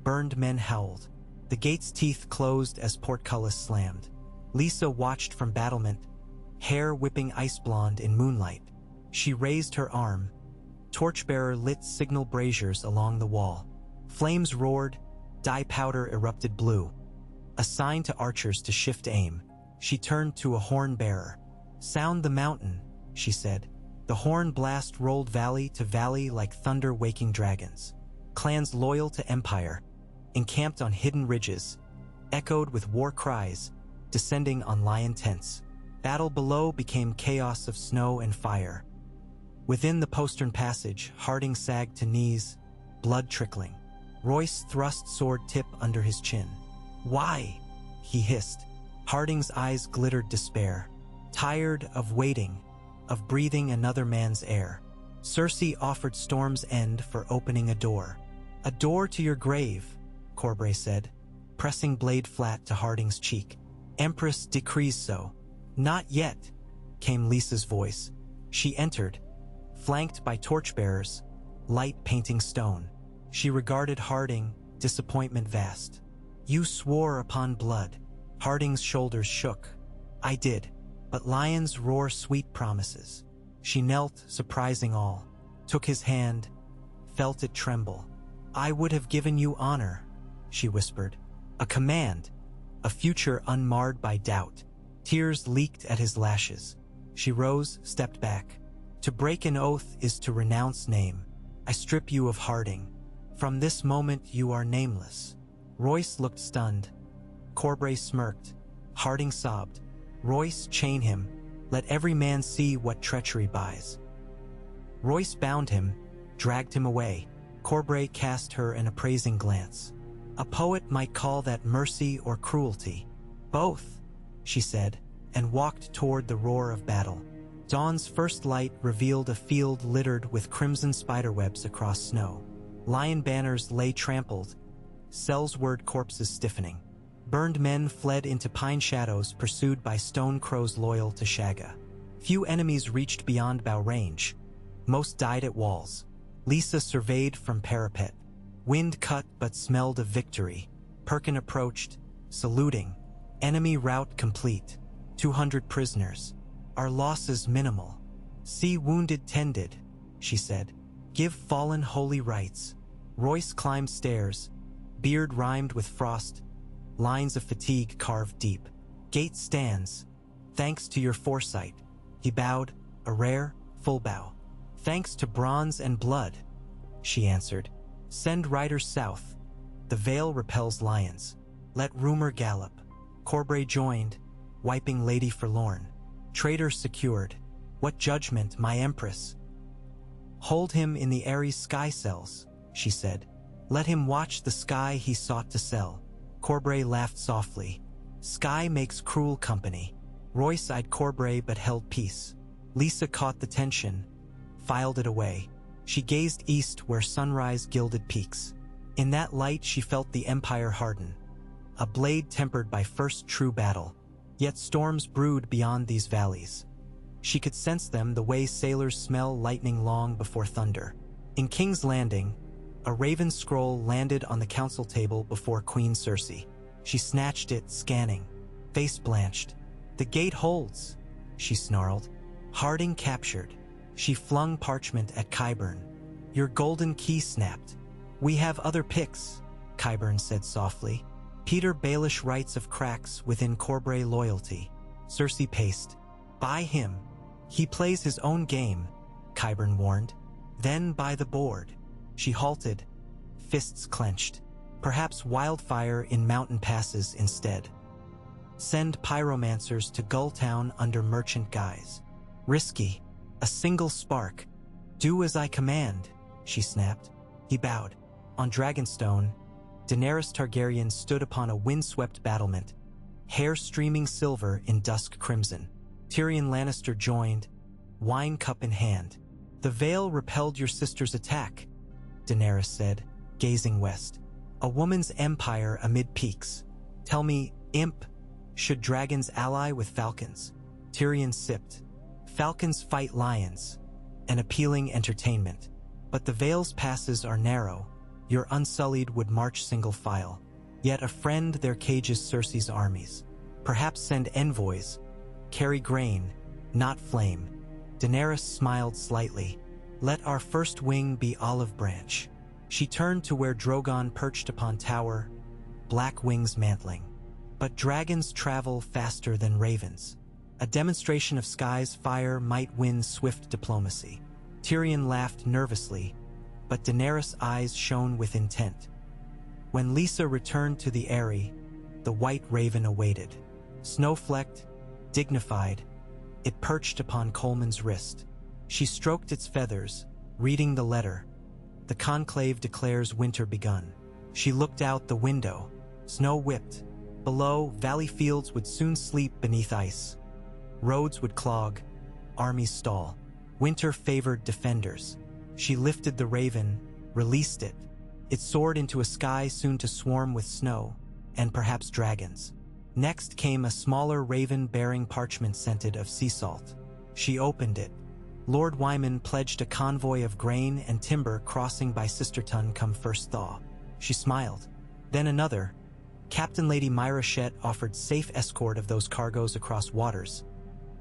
Burned men howled. The gate's teeth closed as portcullis slammed. Lysa watched from battlement, hair whipping ice blonde in moonlight. She raised her arm. Torchbearer lit signal braziers along the wall. Flames roared, dye powder erupted blue. A sign to archers to shift aim. She turned to a horn bearer. "Sound the mountain," she said. The horn blast rolled valley to valley like thunder waking dragons. Clans loyal to empire, encamped on hidden ridges, echoed with war cries, descending on lion tents. Battle below became chaos of snow and fire. Within the postern passage, Harding sagged to knees, blood trickling. Royce thrust sword tip under his chin. "Why?" he hissed. Harding's eyes glittered despair. Tired of waiting, of breathing another man's air. Cersei offered Storm's End for opening a door. "A door to your grave," Corbray said, pressing blade flat to Harding's cheek. "Empress decrees so." "Not yet," came Lysa's voice. She entered, flanked by torchbearers, light painting stone. She regarded Harding, disappointment vast. "You swore upon blood." Harding's shoulders shook. "I did, but lions roar sweet promises." She knelt, surprising all, took his hand, felt it tremble. "I would have given you honor," she whispered. "A command, a future unmarred by doubt." Tears leaked at his lashes. She rose, stepped back. "To break an oath is to renounce name. I strip you of Harding. From this moment you are nameless." Royce looked stunned. Corbray smirked. Harding sobbed. "Royce, chain him. Let every man see what treachery buys." Royce bound him, dragged him away. Corbray cast her an appraising glance. "A poet might call that mercy or cruelty." "Both," she said, and walked toward the roar of battle. Dawn's first light revealed a field littered with crimson spiderwebs across snow. Lion banners lay trampled, Selsward corpses stiffening. Burned men fled into pine shadows pursued by stone crows loyal to Shagga. Few enemies reached beyond bow range. Most died at walls. Lysa surveyed from parapet. Wind cut but smelled of victory. Perkin approached, saluting. Enemy rout complete. 200 prisoners. Our losses minimal. "See wounded tended," she said. "Give fallen holy rites." Royce climbed stairs, beard rimed with frost, lines of fatigue carved deep. "Gate stands. Thanks to your foresight." He bowed, a rare, full bow. "Thanks to bronze and blood," she answered. "Send riders south. The Vale repels lions. Let rumor gallop." Corbray joined, wiping Lady Forlorn. "Traitor secured. What judgment, my empress?" "Hold him in the Ares sky cells," she said. "Let him watch the sky he sought to sell." Corbray laughed softly. "Sky makes cruel company." Royce eyed Corbray but held peace. Lysa caught the tension, filed it away. She gazed east where sunrise gilded peaks. In that light she felt the empire harden, a blade tempered by first true battle. Yet storms brewed beyond these valleys. She could sense them the way sailors smell lightning long before thunder. In King's Landing, a raven scroll landed on the council table before Queen Cersei. She snatched it, scanning. Face blanched. "The gate holds," she snarled. "Harding captured." She flung parchment at Qyburn. "Your golden key snapped." "We have other picks," Qyburn said softly. Peter Baelish writes of cracks within Corbray loyalty. Cersei paced. Buy him. He plays his own game, Qyburn warned. Then buy the board. She halted, fists clenched. Perhaps wildfire in mountain passes instead. Send pyromancers to Gulltown under merchant guise. Risky. A single spark. Do as I command, she snapped. He bowed. On Dragonstone, Daenerys Targaryen stood upon a windswept battlement, hair streaming silver in dusk crimson. Tyrion Lannister joined, wine cup in hand. The Vale repelled your sister's attack, Daenerys said, gazing west. A woman's empire amid peaks. Tell me, imp, should dragons ally with falcons? Tyrion sipped. Falcons fight lions, an appealing entertainment. But the Vale's passes are narrow. Your Unsullied would march single file. Yet a friend their cages Cersei's armies. Perhaps send envoys. Carry grain, not flame. Daenerys smiled slightly. Let our first wing be olive branch. She turned to where Drogon perched upon tower, black wings mantling. But dragons travel faster than ravens. A demonstration of sky's fire might win swift diplomacy. Tyrion laughed nervously, but Daenerys' eyes shone with intent. When Lysa returned to the Eyrie, the white raven awaited. Snow-flecked, dignified, it perched upon Coleman's wrist. She stroked its feathers, reading the letter. The conclave declares winter begun. She looked out the window. Snow whipped. Below, valley fields would soon sleep beneath ice. Roads would clog, armies stall. Winter favored defenders. She lifted the raven, released it. It soared into a sky soon to swarm with snow, and perhaps dragons. Next came a smaller raven bearing parchment scented of sea salt. She opened it. Lord Wyman pledged a convoy of grain and timber crossing by Sisterton come first thaw. She smiled. Then another. Captain Lady Myra Shett offered safe escort of those cargoes across waters.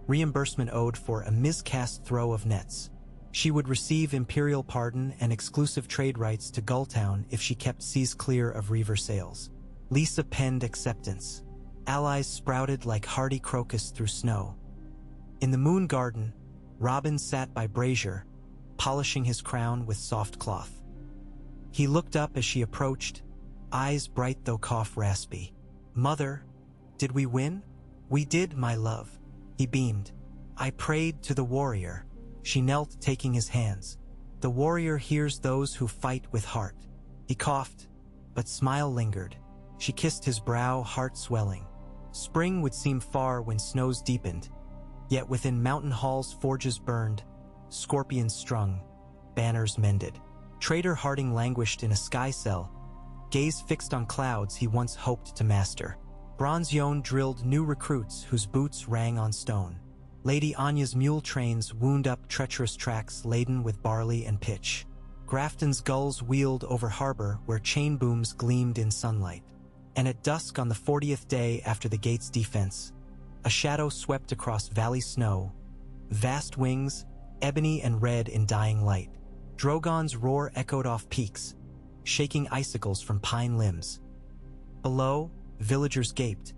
Reimbursement owed for a miscast throw of nets. She would receive imperial pardon and exclusive trade rights to Gulltown if she kept seas clear of reaver sails. Lysa penned acceptance. Allies sprouted like hardy crocus through snow. In the moon garden, Robin sat by brazier, polishing his crown with soft cloth. He looked up as she approached, eyes bright though cough raspy. Mother, did we win? We did, my love. He beamed. I prayed to the warrior. She knelt, taking his hands. The warrior hears those who fight with heart. He coughed, but smile lingered. She kissed his brow, heart swelling. Spring would seem far when snows deepened, yet within mountain halls forges burned, scorpions strung, banners mended. Traitor Harding languished in a sky cell, gaze fixed on clouds he once hoped to master. Bronze Yone drilled new recruits whose boots rang on stone. Lady Anya's mule trains wound up treacherous tracks laden with barley and pitch. Grafton's gulls wheeled over harbor where chain booms gleamed in sunlight. And at dusk on the 40th day after the gate's defense, a shadow swept across valley snow, vast wings, ebony and red in dying light. Drogon's roar echoed off peaks, shaking icicles from pine limbs. Below, villagers gaped,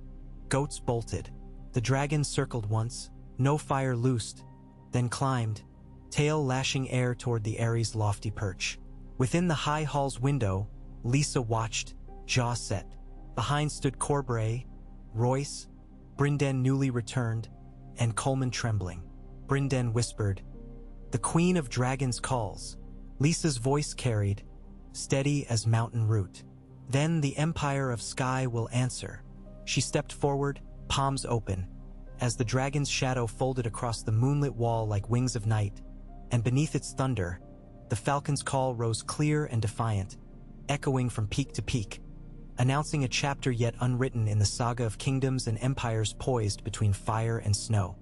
goats bolted. The dragon circled once, no fire loosed, then climbed, tail lashing air toward the Eyrie's lofty perch. Within the high hall's window, Lysa watched, jaw set. Behind stood Corbray, Royce, Brynden newly returned, and Coleman trembling. Brynden whispered, "The Queen of Dragons calls." Lysa's voice carried, steady as mountain root. "Then the Empire of Sky will answer." She stepped forward, palms open, as the dragon's shadow folded across the moonlit wall like wings of night, and beneath its thunder, the falcon's call rose clear and defiant, echoing from peak to peak, announcing a chapter yet unwritten in the saga of kingdoms and empires poised between fire and snow.